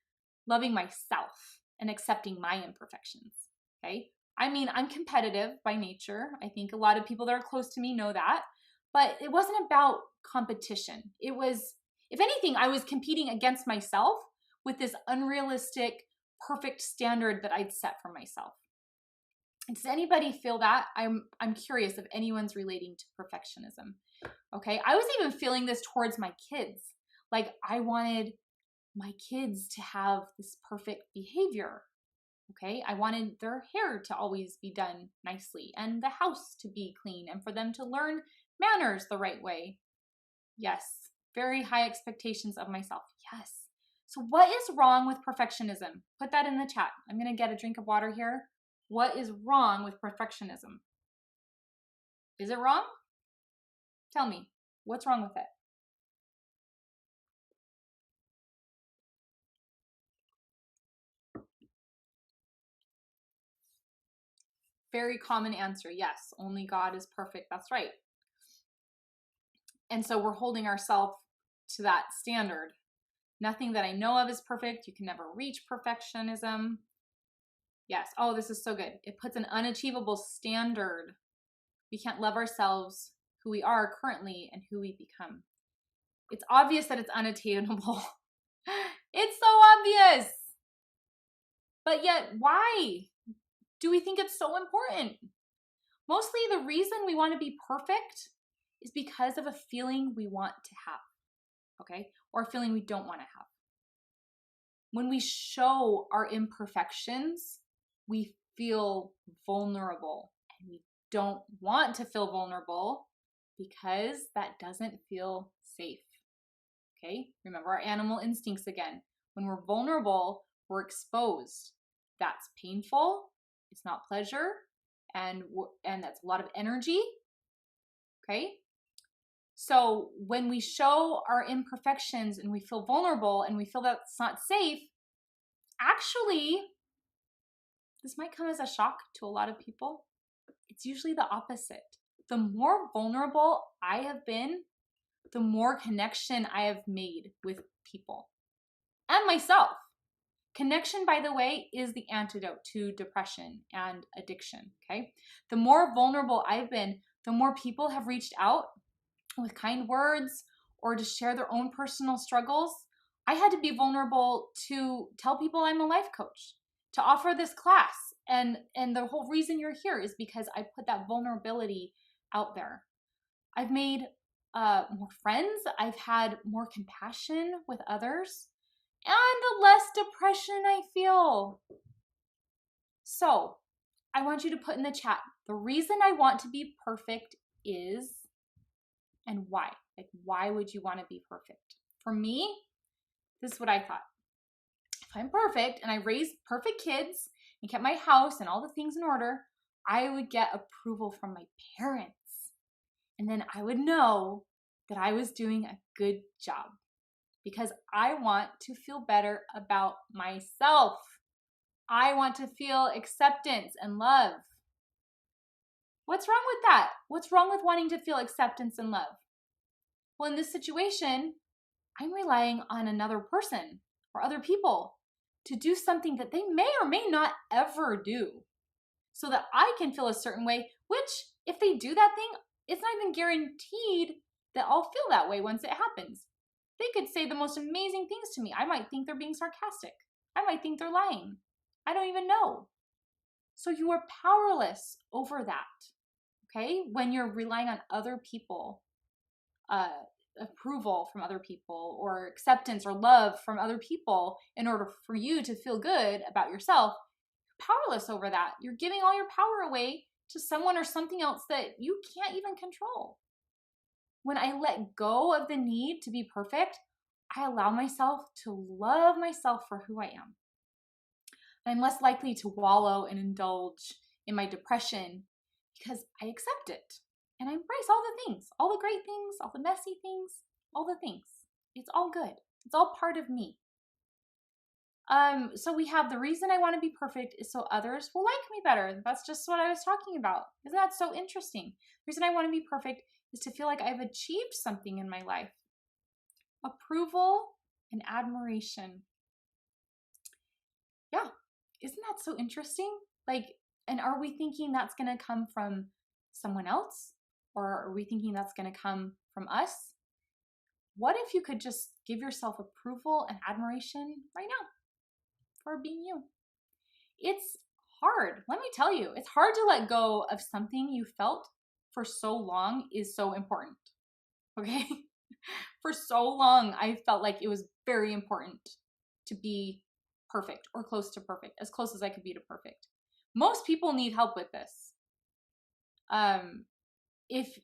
loving myself and accepting my imperfections, okay? I mean, I'm competitive by nature. I think a lot of people that are close to me know that. But it wasn't about competition. It was, if anything, I was competing against myself with this unrealistic, perfect standard that I'd set for myself. Does anybody feel that? I'm curious if anyone's relating to perfectionism. Okay, I was even feeling this towards my kids. Like I wanted my kids to have this perfect behavior. Okay, I wanted their hair to always be done nicely and the house to be clean and for them to learn manners the right way. Yes, very high expectations of myself. Yes. So what is wrong with perfectionism? Put that in the chat. I'm going to get a drink of water here. What is wrong with perfectionism? Is it wrong? Tell me, what's wrong with it? Very common answer. Yes, only God is perfect. That's right. And so we're holding ourselves to that standard. Nothing that I know of is perfect. You can never reach perfectionism. Yes. Oh, this is so good. It puts an unachievable standard. We can't love ourselves, who we are currently, and who we become. It's obvious that it's unattainable. It's so obvious. But yet, why do we think it's so important? Mostly the reason we want to be perfect is because of a feeling we want to have, okay? Or a feeling we don't want to have. When we show our imperfections, we feel vulnerable, and we don't want to feel vulnerable because that doesn't feel safe, okay? Remember our animal instincts again. When we're vulnerable, we're exposed. That's painful. It's not pleasure. And that's a lot of energy, okay? So when we show our imperfections and we feel vulnerable and we feel that it's not safe, actually, this might come as a shock to a lot of people. It's usually the opposite. The more vulnerable I have been, the more connection I have made with people and myself. Connection, by the way, is the antidote to depression and addiction, okay? The more vulnerable I've been, the more people have reached out with kind words or to share their own personal struggles. I had to be vulnerable to tell people I'm a life coach, to offer this class. And the whole reason you're here is because I put that vulnerability out there. I've made more friends. I've had more compassion with others, and less depression I feel. So I want you to put in the chat, the reason I want to be perfect is, and why. Like, why would you want to be perfect? For me, this is what I thought. If I'm perfect and I raised perfect kids and kept my house and all the things in order, I would get approval from my parents. And then I would know that I was doing a good job because I want to feel better about myself. I want to feel acceptance and love. What's wrong with that? What's wrong with wanting to feel acceptance and love? Well, in this situation, I'm relying on another person or other people to do something that they may or may not ever do so that I can feel a certain way, which if they do that thing, it's not even guaranteed that I'll feel that way once it happens. They could say the most amazing things to me. I might think they're being sarcastic. I might think they're lying. I don't even know. So you are powerless over that, okay? When you're relying on other people, approval from other people or acceptance or love from other people in order for you to feel good about yourself, you're powerless over that. You're giving all your power away to someone or something else that you can't even control. When I let go of the need to be perfect, I allow myself to love myself for who I am. I'm less likely to wallow and indulge in my depression because I accept it and I embrace all the things, all the great things, all the messy things, all the things. It's all good. It's all part of me. So we have the reason I want to be perfect is so others will like me better. That's just what I was talking about. Isn't that so interesting? The reason I want to be perfect is to feel like I've achieved something in my life. Approval and admiration. Yeah. Isn't that so interesting? Like, and are we thinking that's going to come from someone else? Or are we thinking that's going to come from us? What if you could just give yourself approval and admiration right now for being you? It's hard. Let me tell you, it's hard to let go of something you felt for so long is so important. Okay? For so long, I felt like it was very important to be perfect or close to perfect, as close as I could be to perfect. Most people need help with this. If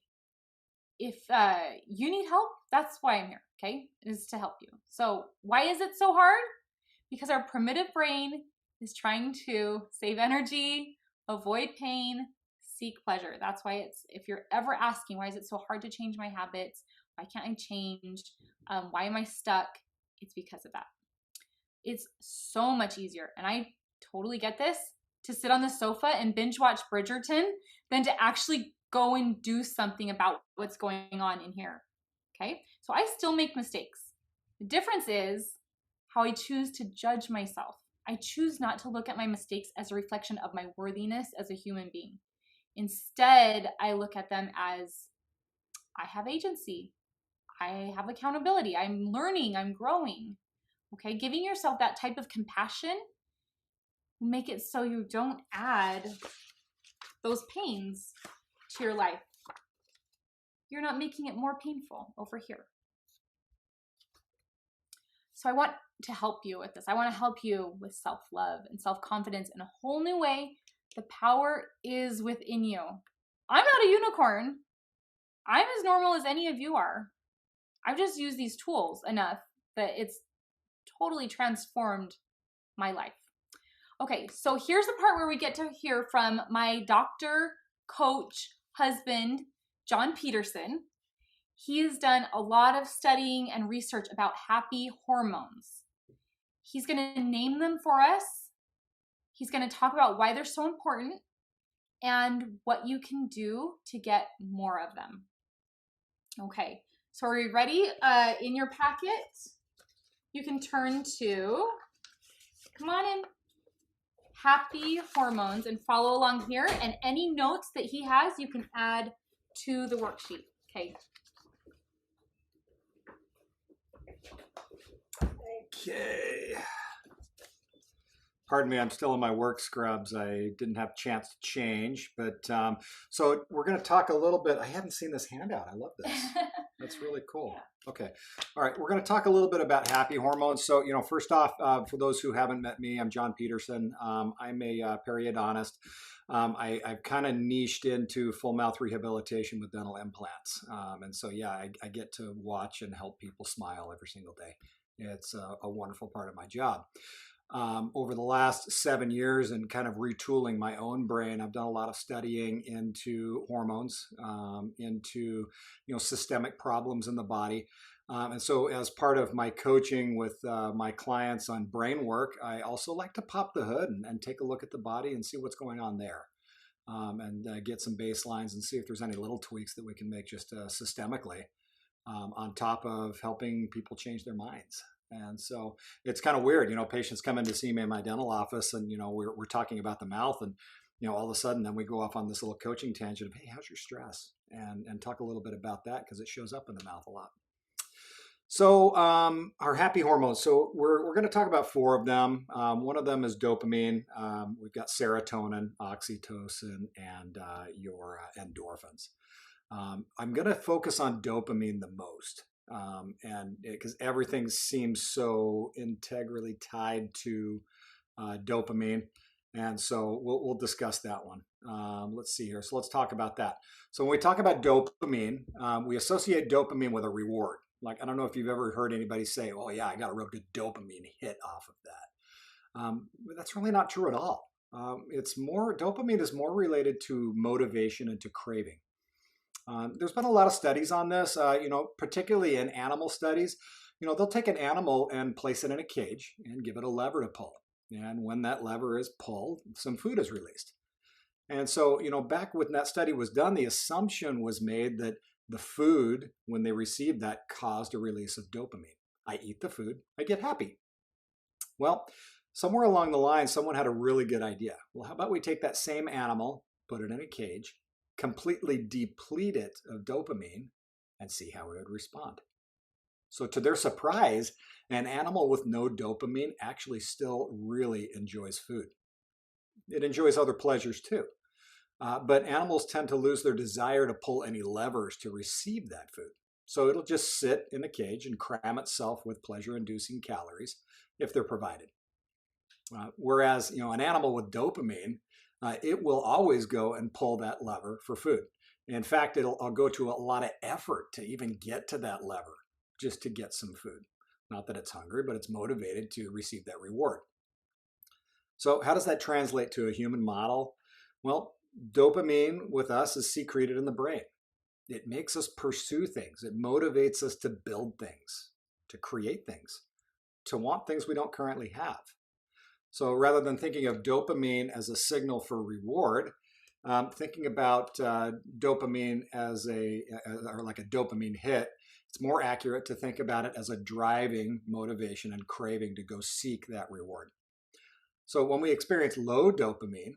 you need help, that's why I'm here, okay? Is to help you. So why is it so hard? Because our primitive brain is trying to save energy, avoid pain, seek pleasure. That's why if you're ever asking, why is it so hard to change my habits? Why can't I change? Why am I stuck? It's because of that. It's so much easier, and I totally get this, to sit on the sofa and binge watch Bridgerton than to actually go and do something about what's going on in here, Okay, so I still make mistakes. The difference is how I choose to judge myself. I choose not to look at my mistakes as a reflection of my worthiness as a human being. Instead, I look at them as I have agency. I have accountability. I'm learning. I'm growing. Okay, giving yourself that type of compassion will make it so you don't add those pains to your life. You're not making it more painful over here. So I want to help you with this. I want to help you with self-love and self-confidence in a whole new way. The power is within you. I'm not a unicorn. I'm as normal as any of you are. I've just used these tools enough that it's totally transformed my life. Okay, so here's the part where we get to hear from my doctor, coach, husband, John Peterson. He has done a lot of studying and research about happy hormones. He's going to name them for us. He's going to talk about why they're so important and what you can do to get more of them. Okay, so are you ready? In your packet, you can turn to, come on in, happy hormones, and follow along here. And any notes that he has, you can add to the worksheet. Okay. Okay. Pardon me, I'm still in my work scrubs. I didn't have a chance to change, but so we're going to talk a little bit. I haven't seen this handout. I love this. That's really cool. Yeah. Okay. All right. We're going to talk a little bit about happy hormones. So, first off, for those who haven't met me, I'm John Peterson. I'm a periodontist. I've kind of niched into full mouth rehabilitation with dental implants. And so, yeah, I get to watch and help people smile every single day. It's a wonderful part of my job. Over the last 7 years and kind of retooling my own brain, I've done a lot of studying into hormones, into systemic problems in the body. And so as part of my coaching with my clients on brain work, I also like to pop the hood and take a look at the body and see what's going on there. And get some baselines and see if there's any little tweaks that we can make just systemically on top of helping people change their minds. And so it's kind of weird, patients come in to see me in my dental office and, we're talking about the mouth and, all of a sudden then we go off on this little coaching tangent of, hey, how's your stress? And talk a little bit about that because it shows up in the mouth a lot. So our happy hormones. So we're going to talk about 4 of them. One of them is dopamine. We've got serotonin, oxytocin, and your endorphins. I'm going to focus on dopamine the most. And because everything seems so integrally tied to dopamine. And so we'll discuss that one. Let's see here. So let's talk about that. So when we talk about dopamine, we associate dopamine with a reward. Like, I don't know if you've ever heard anybody say, oh yeah, I got a real good dopamine hit off of that. But that's really not true at all. Dopamine is more related to motivation and to craving. There's been a lot of studies on this, particularly in animal studies. They'll take an animal and place it in a cage and give it a lever to pull. And when that lever is pulled, some food is released. And so, back when that study was done, the assumption was made that the food, when they received that, caused a release of dopamine. I eat the food, I get happy. Well, somewhere along the line, someone had a really good idea. Well, how about we take that same animal, put it in a cage, completely deplete it of dopamine, and see how it would respond. So to their surprise, an animal with no dopamine actually still really enjoys food. It enjoys other pleasures too. But animals tend to lose their desire to pull any levers to receive that food. So it'll just sit in a cage and cram itself with pleasure-inducing calories if they're provided. Whereas, an animal with dopamine, it will always go and pull that lever for food. In fact, I'll go to a lot of effort to even get to that lever just to get some food. Not that it's hungry, but it's motivated to receive that reward. So how does that translate to a human model? Well, dopamine with us is secreted in the brain. It makes us pursue things. It motivates us to build things, to create things, to want things we don't currently have. So rather than thinking of dopamine as a signal for reward, thinking about dopamine as like a dopamine hit, It's more accurate to think about it as a driving motivation and craving to go seek that reward. So when we experience low dopamine,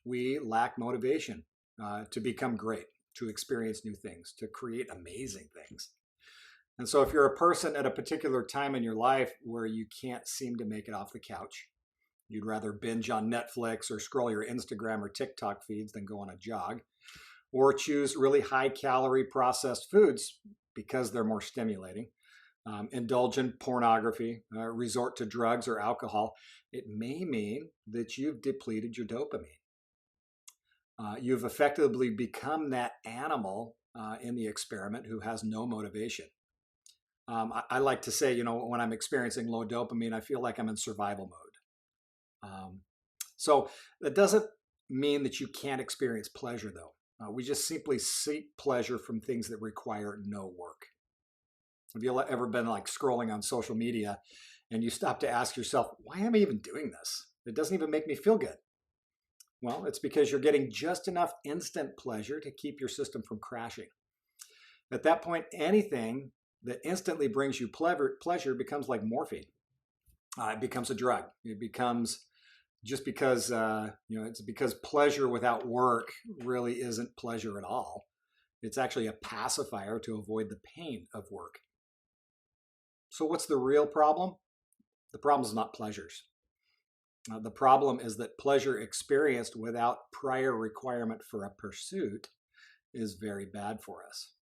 we lack motivation to become great, to experience new things, to create amazing things. And so if you're a person at a particular time in your life where you can't seem to make it off the couch, you'd rather binge on Netflix or scroll your Instagram or TikTok feeds than go on a jog, or choose really high calorie processed foods because they're more stimulating, indulge in pornography, resort to drugs or alcohol, it may mean that you've depleted your dopamine. You've effectively become that animal in the experiment who has no motivation. I like to say, when I'm experiencing low dopamine, I feel like I'm in survival mode. So that doesn't mean that you can't experience pleasure, though. We just simply seek pleasure from things that require no work. Have you ever been like scrolling on social media and you stop to ask yourself, why am I even doing this? It doesn't even make me feel good. Well, it's because you're getting just enough instant pleasure to keep your system from crashing. At that point, anything that instantly brings you pleasure becomes like morphine. It becomes a drug. It becomes just because, it's because pleasure without work really isn't pleasure at all. It's actually a pacifier to avoid the pain of work. So what's the real problem? The problem is not pleasures. The problem is that pleasure experienced without prior requirement for a pursuit is very bad for us.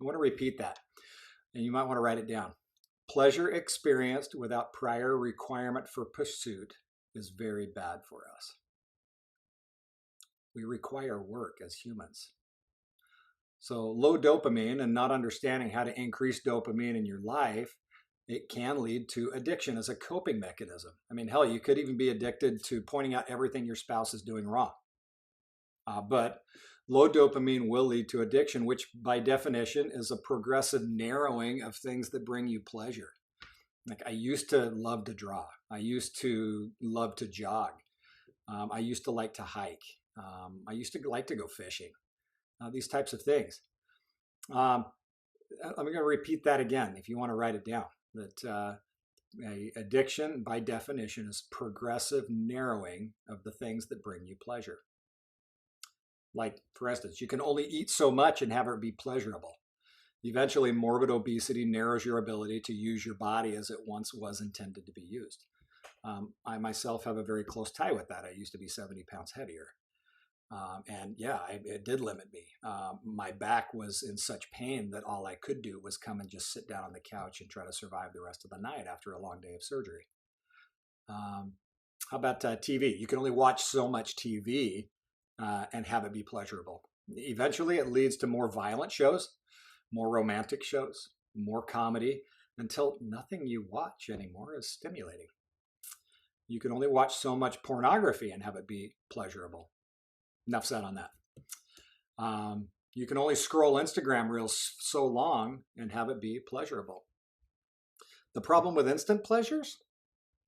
I want to repeat that, and you might want to write it down. Pleasure experienced without prior requirement for pursuit is very bad for us. We require work as humans. So low dopamine and not understanding how to increase dopamine in your life, it can lead to addiction as a coping mechanism. I mean, hell, you could even be addicted to pointing out everything your spouse is doing wrong. But low dopamine will lead to addiction, which by definition is a progressive narrowing of things that bring you pleasure. Like I used to love to draw. I used to love to jog. I used to like to hike. I used to like to go fishing. These types of things. I'm going to repeat that again if you want to write it down. That addiction, by definition, is progressive narrowing of the things that bring you pleasure. Like, for instance, you can only eat so much and have it be pleasurable. Eventually, morbid obesity narrows your ability to use your body as it once was intended to be used. I myself have a very close tie with that. I used to be 70 pounds heavier. It did limit me. My back was in such pain that all I could do was come and just sit down on the couch and try to survive the rest of the night after a long day of surgery. How about TV? You can only watch so much TV and have it be pleasurable. Eventually, it leads to more violent shows, more romantic shows, more comedy, until nothing you watch anymore is stimulating. You can only watch so much pornography and have it be pleasurable. Enough said on that. You can only scroll Instagram reels so long and have it be pleasurable. The problem with instant pleasures?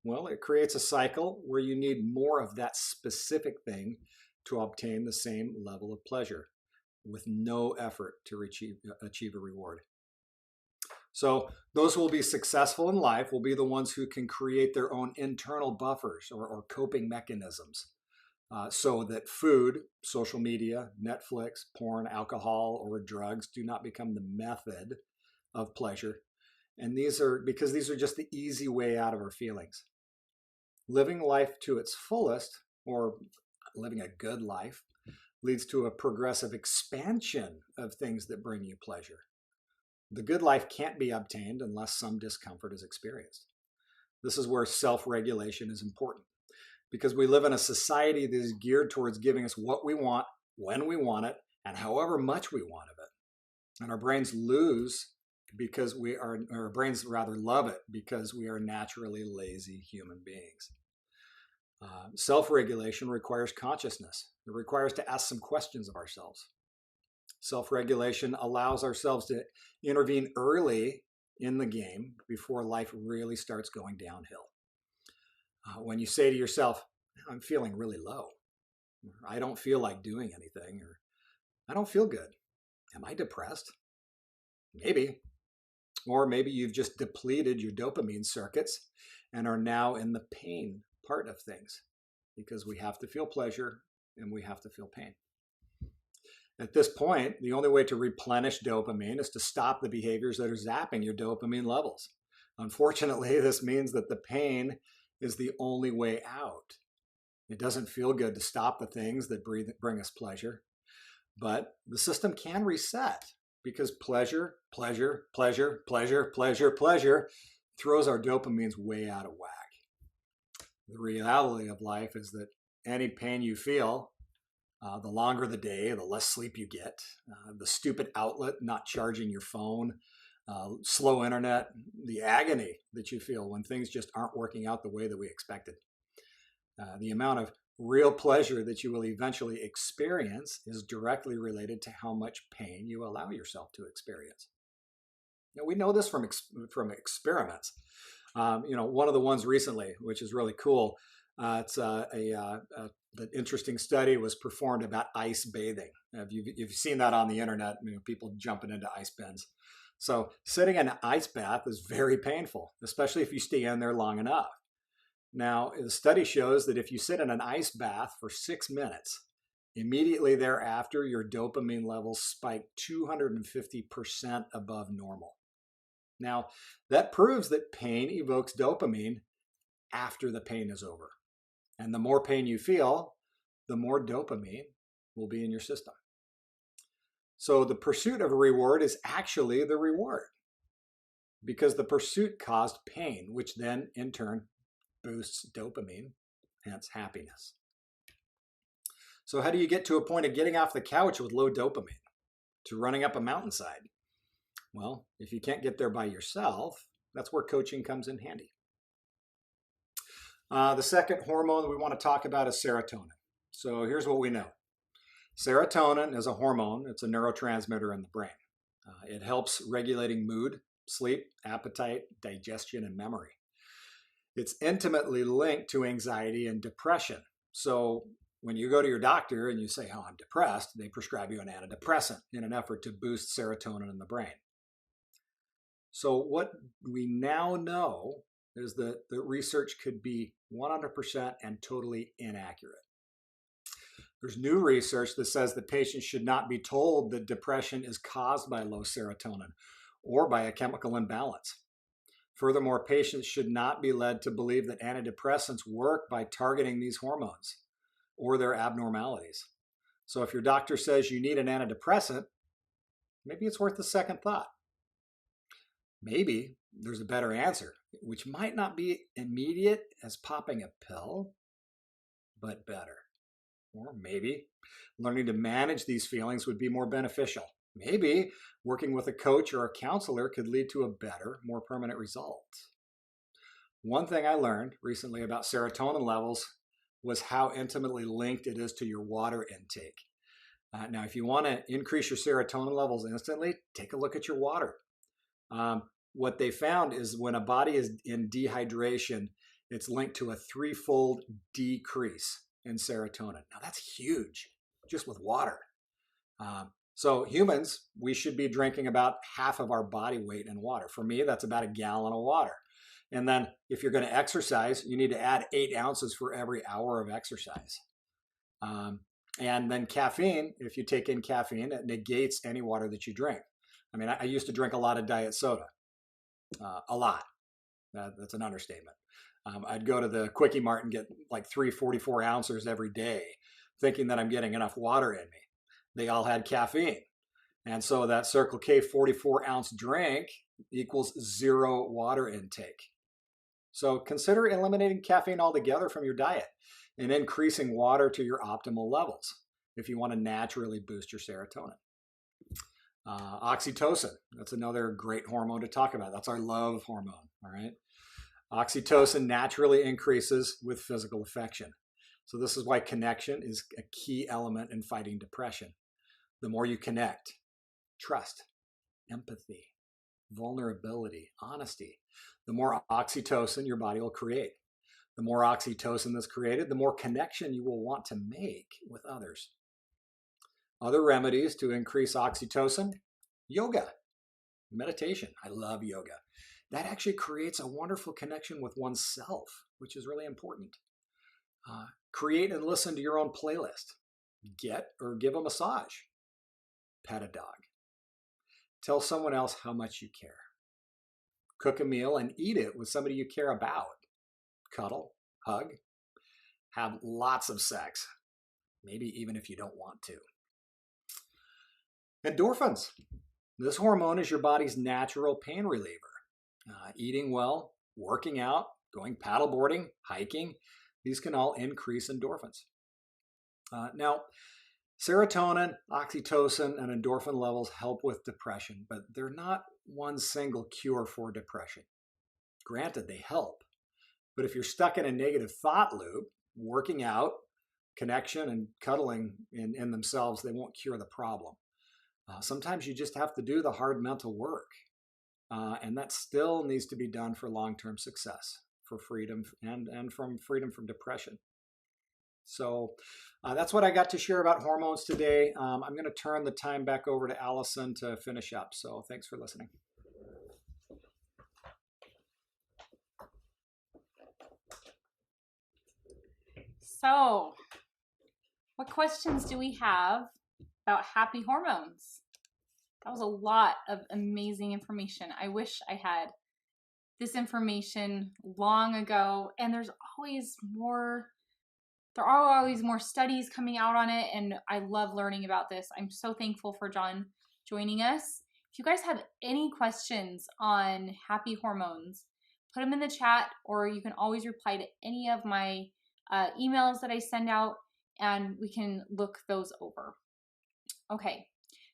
Well, it creates a cycle where you need more of that specific thing to obtain the same level of pleasure with no effort to achieve a reward. So those who will be successful in life will be the ones who can create their own internal buffers or coping mechanisms. So that food, social media, Netflix, porn, alcohol, or drugs do not become the method of pleasure. And these are just the easy way out of our feelings. Living life to its fullest, or living a good life, leads to a progressive expansion of things that bring you pleasure. The good life can't be obtained unless some discomfort is experienced. This is where self-regulation is important, because we live in a society that is geared towards giving us what we want, when we want it, and however much we want of it. And our brains love it because we are naturally lazy human beings. Self-regulation requires consciousness. It requires to ask some questions of ourselves. Self-regulation allows ourselves to intervene early in the game before life really starts going downhill. When you say to yourself, I'm feeling really low, or I don't feel like doing anything, or I don't feel good. Am I depressed? Maybe. Or maybe you've just depleted your dopamine circuits and are now in the pain part of things, because we have to feel pleasure and we have to feel pain. At this point, the only way to replenish dopamine is to stop the behaviors that are zapping your dopamine levels. Unfortunately, this means that the pain is the only way out. It doesn't feel good to stop the things that bring us pleasure, but the system can reset, because pleasure throws our dopamines way out of whack. The reality of life is that any pain you feel, the longer the day, the less sleep you get, the stupid outlet not charging your phone, slow internet, the agony that you feel when things just aren't working out the way that we expected. The amount of real pleasure that you will eventually experience is directly related to how much pain you allow yourself to experience. Now, we know this from experiments. One of the ones recently, which is really cool, the interesting study was performed about ice bathing. You've seen that on the internet, people jumping into ice bins. So sitting in an ice bath is very painful, especially if you stay in there long enough. Now, the study shows that if you sit in an ice bath for 6 minutes, immediately thereafter, your dopamine levels spike 250% above normal. Now, that proves that pain evokes dopamine after the pain is over. And the more pain you feel, the more dopamine will be in your system. So the pursuit of a reward is actually the reward, because the pursuit caused pain, which then in turn boosts dopamine, hence happiness. So how do you get to a point of getting off the couch with low dopamine to running up a mountainside? Well, if you can't get there by yourself, that's where coaching comes in handy. The second hormone that we want to talk about is serotonin. So here's what we know. Serotonin is a hormone. It's a neurotransmitter in the brain. It helps regulating mood, sleep, appetite, digestion, and memory. It's intimately linked to anxiety and depression. So when you go to your doctor and you say, "Oh, I'm depressed," they prescribe you an antidepressant in an effort to boost serotonin in the brain. So what we now know is that the research could be 100% and totally inaccurate. There's new research that says that patients should not be told that depression is caused by low serotonin or by a chemical imbalance. Furthermore, patients should not be led to believe that antidepressants work by targeting these hormones or their abnormalities. So if your doctor says you need an antidepressant, maybe it's worth a second thought. Maybe there's a better answer, which might not be immediate as popping a pill, but better. Or maybe learning to manage these feelings would be more beneficial. Maybe working with a coach or a counselor could lead to a better, more permanent result. One thing I learned recently about serotonin levels was how intimately linked it is to your water intake. Now, if you want to increase your serotonin levels instantly, take a look at your water. What they found is when a body is in dehydration, it's linked to a 3-fold decrease in serotonin. Now that's huge, just with water. So humans, we should be drinking about half of our body weight in water. For me, that's about a gallon of water. And then if you're going to exercise, you need to add 8 ounces for every hour of exercise. And then caffeine, if you take in caffeine, it negates any water that you drink. I mean, I used to drink a lot of diet soda. A lot. That's an understatement. I'd go to the Quickie Mart and get like 344 ounces every day, thinking that I'm getting enough water in me. They all had caffeine. And so that Circle K 44-ounce drink equals 0 water intake. So consider eliminating caffeine altogether from your diet and increasing water to your optimal levels if you want to naturally boost your serotonin. Oxytocin, that's another great hormone to talk about. That's our love hormone, all right? Oxytocin naturally increases with physical affection. So this is why connection is a key element in fighting depression. The more you connect, trust, empathy, vulnerability, honesty, the more oxytocin your body will create. The more oxytocin that's created, the more connection you will want to make with others. Other remedies to increase oxytocin: yoga. meditation. I love yoga. That actually creates a wonderful connection with oneself, which is really important. Create and listen to your own playlist. Get or give a massage. Pet a dog. Tell someone else how much you care. Cook a meal and eat it with somebody you care about. Cuddle, hug, have lots of sex, maybe even if you don't want to. Endorphins. This hormone is your body's natural pain reliever. Eating well, working out, going paddleboarding, hiking, these can all increase endorphins. Now, serotonin, oxytocin, and endorphin levels help with depression, but they're not one single cure for depression. Granted, they help, but if you're stuck in a negative thought loop, working out, connection, and cuddling in themselves, they won't cure the problem. Sometimes you just have to do the hard mental work, and that still needs to be done for long-term success, for freedom, and from freedom from depression. So that's what I got to share about hormones today. I'm going to turn the time back over to Alyson to finish up. So thanks for listening. So, what questions do we have about happy hormones? That was a lot of amazing information. I wish I had this information long ago, and there are always more studies coming out on it, and I love learning about this. I'm so thankful for John joining us. If you guys have any questions on happy hormones, put them in the chat, or you can always reply to any of my emails that I send out, and we can look those over. Okay,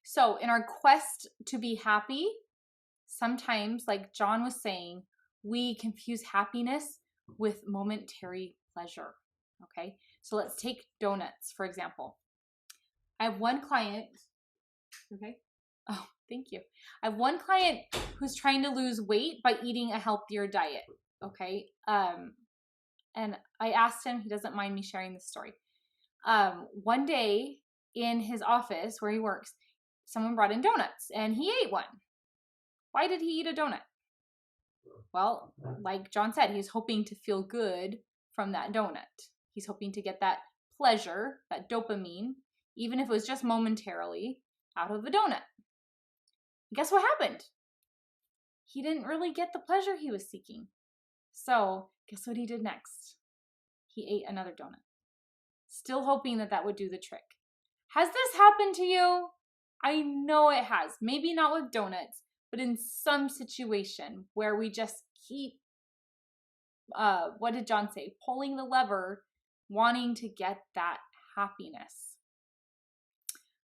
so in our quest to be happy, sometimes, like John was saying, we confuse happiness with momentary pleasure. Okay, so let's take donuts, for example. I have one client, okay? Oh, thank you. I have one client who's trying to lose weight by eating a healthier diet, okay? And I asked him, he doesn't mind me sharing this story. One day in his office where he works, someone brought in donuts and he ate one. Why did he eat a donut? Well, like John said, he's hoping to feel good from that donut. He's hoping to get that pleasure, that dopamine, even if it was just momentarily, out of the donut. And guess what happened? He didn't really get the pleasure he was seeking. So guess what he did next? He ate another donut, still hoping that that would do the trick. Has this happened to you? I know it has. Maybe not with donuts, but in some situation where we just keep, what did John say? Pulling the lever, wanting to get that happiness.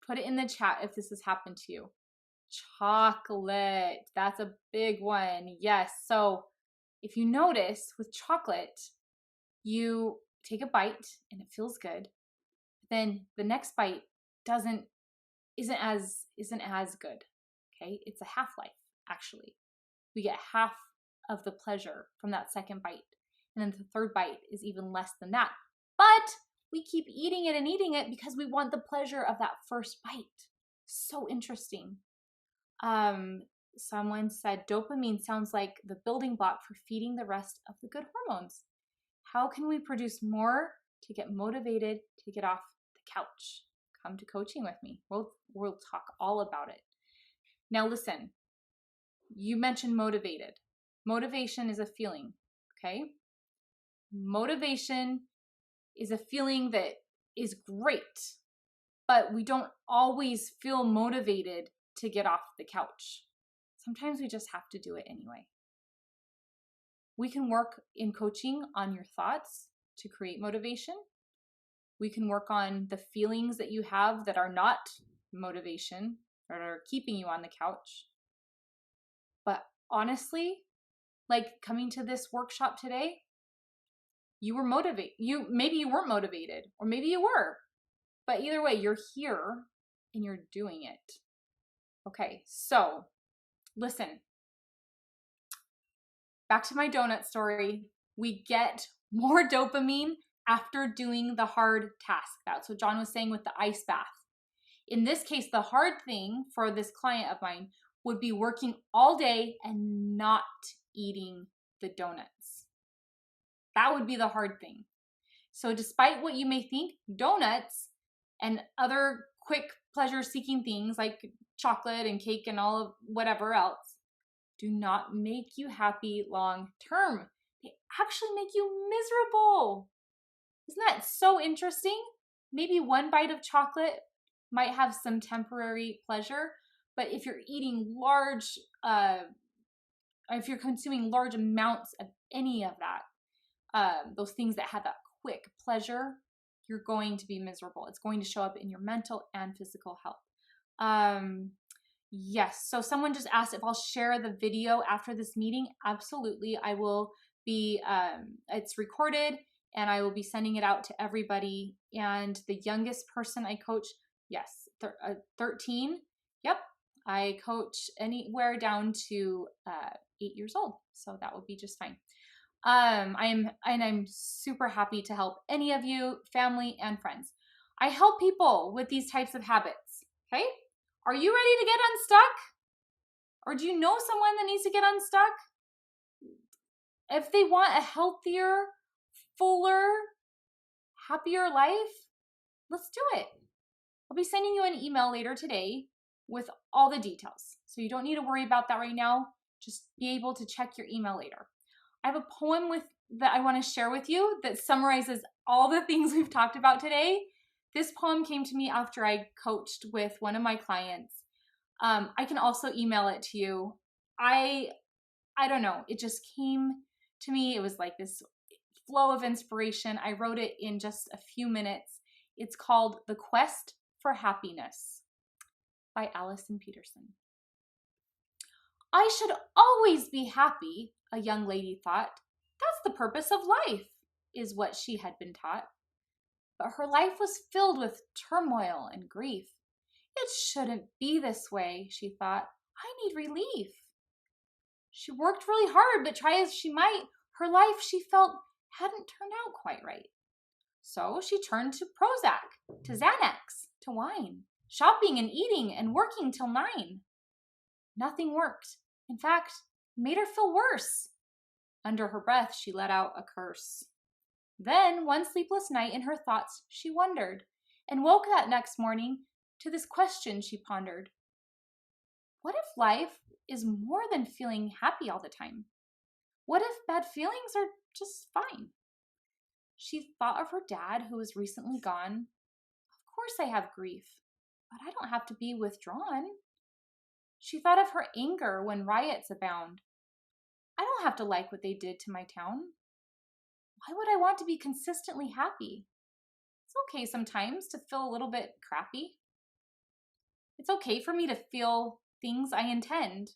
Put it in the chat if this has happened to you. Chocolate, that's a big one. Yes, so if you notice with chocolate, you take a bite and it feels good. Then the next bite isn't as good. Okay, it's a half-life actually. We get half of the pleasure from that second bite, and then the third bite is even less than that. But we keep eating it and eating it because we want the pleasure of that first bite. So interesting. Someone said dopamine sounds like the building block for feeding the rest of the good hormones. How can we produce more to get motivated to get off the couch? Come to coaching with me. We'll talk all about it. Now listen, you mentioned motivated. Motivation is a feeling, okay? Motivation is a feeling that is great, but we don't always feel motivated to get off the couch. Sometimes we just have to do it anyway. We can work in coaching on your thoughts to create motivation. We can work on the feelings that you have that are not motivation or are keeping you on the couch. But honestly, like coming to this workshop today, you were motivated. Maybe you weren't motivated, or maybe you were. But either way, you're here and you're doing it. Okay, so listen. Back to my donut story. We get more dopamine after doing the hard task. That's what John was saying with the ice bath. In this case, the hard thing for this client of mine would be working all day and not eating the donuts. That would be the hard thing. So despite what you may think, donuts and other quick pleasure-seeking things like chocolate and cake and all of whatever else do not make you happy long term. They actually make you miserable. Isn't that so interesting? Maybe one bite of chocolate might have some temporary pleasure, but if you're eating if you're consuming large amounts of any of that, those things that have that quick pleasure, you're going to be miserable. It's going to show up in your mental and physical health. Yes, so someone just asked if I'll share the video after this meeting. Absolutely, I will be, it's recorded and I will be sending it out to everybody. And the youngest person I coach, yes, 13. Yep, I coach anywhere down to 8 years old. So that would be just fine. I'm super happy to help any of you, family and friends. I help people with these types of habits. Okay. Are you ready to get unstuck? Or do you know someone that needs to get unstuck? If they want a healthier, fuller, happier life, let's do it. I'll be sending you an email later today with all the details. So you don't need to worry about that right now. Just be able to check your email later. I have a poem that I want to share with you that summarizes all the things we've talked about today. This poem came to me after I coached with one of my clients. I can also email it to you. I don't know. It just came to me. It was like this flow of inspiration. I wrote it in just a few minutes. It's called The Quest for Happiness by Alyson Peterson. I should always be happy, a young lady thought. That's the purpose of life, is what she had been taught. But her life was filled with turmoil and grief. It shouldn't be this way, she thought. I need relief. She worked really hard, but try as she might, her life, she felt, hadn't turned out quite right. So she turned to Prozac, to Xanax, to wine, shopping and eating and working till 9. Nothing worked. In fact, it made her feel worse. Under her breath, she let out a curse. Then, one sleepless night in her thoughts, she wondered, and woke that next morning to this question she pondered. What if life is more than feeling happy all the time? What if bad feelings are just fine? She thought of her dad who was recently gone. Of course I have grief, but I don't have to be withdrawn. She thought of her anger when riots abound. I don't have to like what they did to my town. Why would I want to be consistently happy? It's okay sometimes to feel a little bit crappy. It's okay for me to feel things I intend.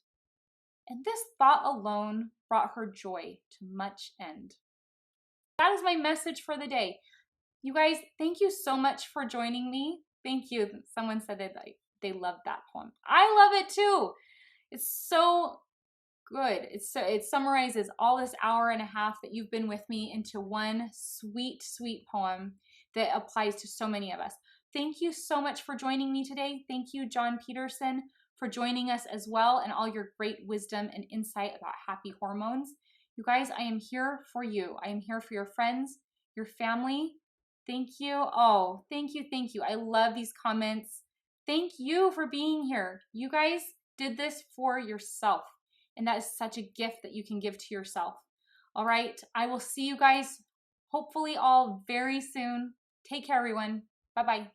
And this thought alone brought her joy to much end. That is my message for the day. You guys, thank you so much for joining me. Thank you. Someone said that they loved that poem. I love it too. It's so good. It summarizes all this hour and a half that you've been with me into one sweet, sweet poem that applies to so many of us. Thank you so much for joining me today. Thank you, John Peterson, for joining us as well and all your great wisdom and insight about happy hormones. You guys, I am here for you. I am here for your friends, your family. Thank you. Oh, thank you. Thank you. I love these comments. Thank you for being here. You guys did this for yourself. And that is such a gift that you can give to yourself. All right. I will see you guys hopefully all very soon. Take care, everyone. Bye-bye.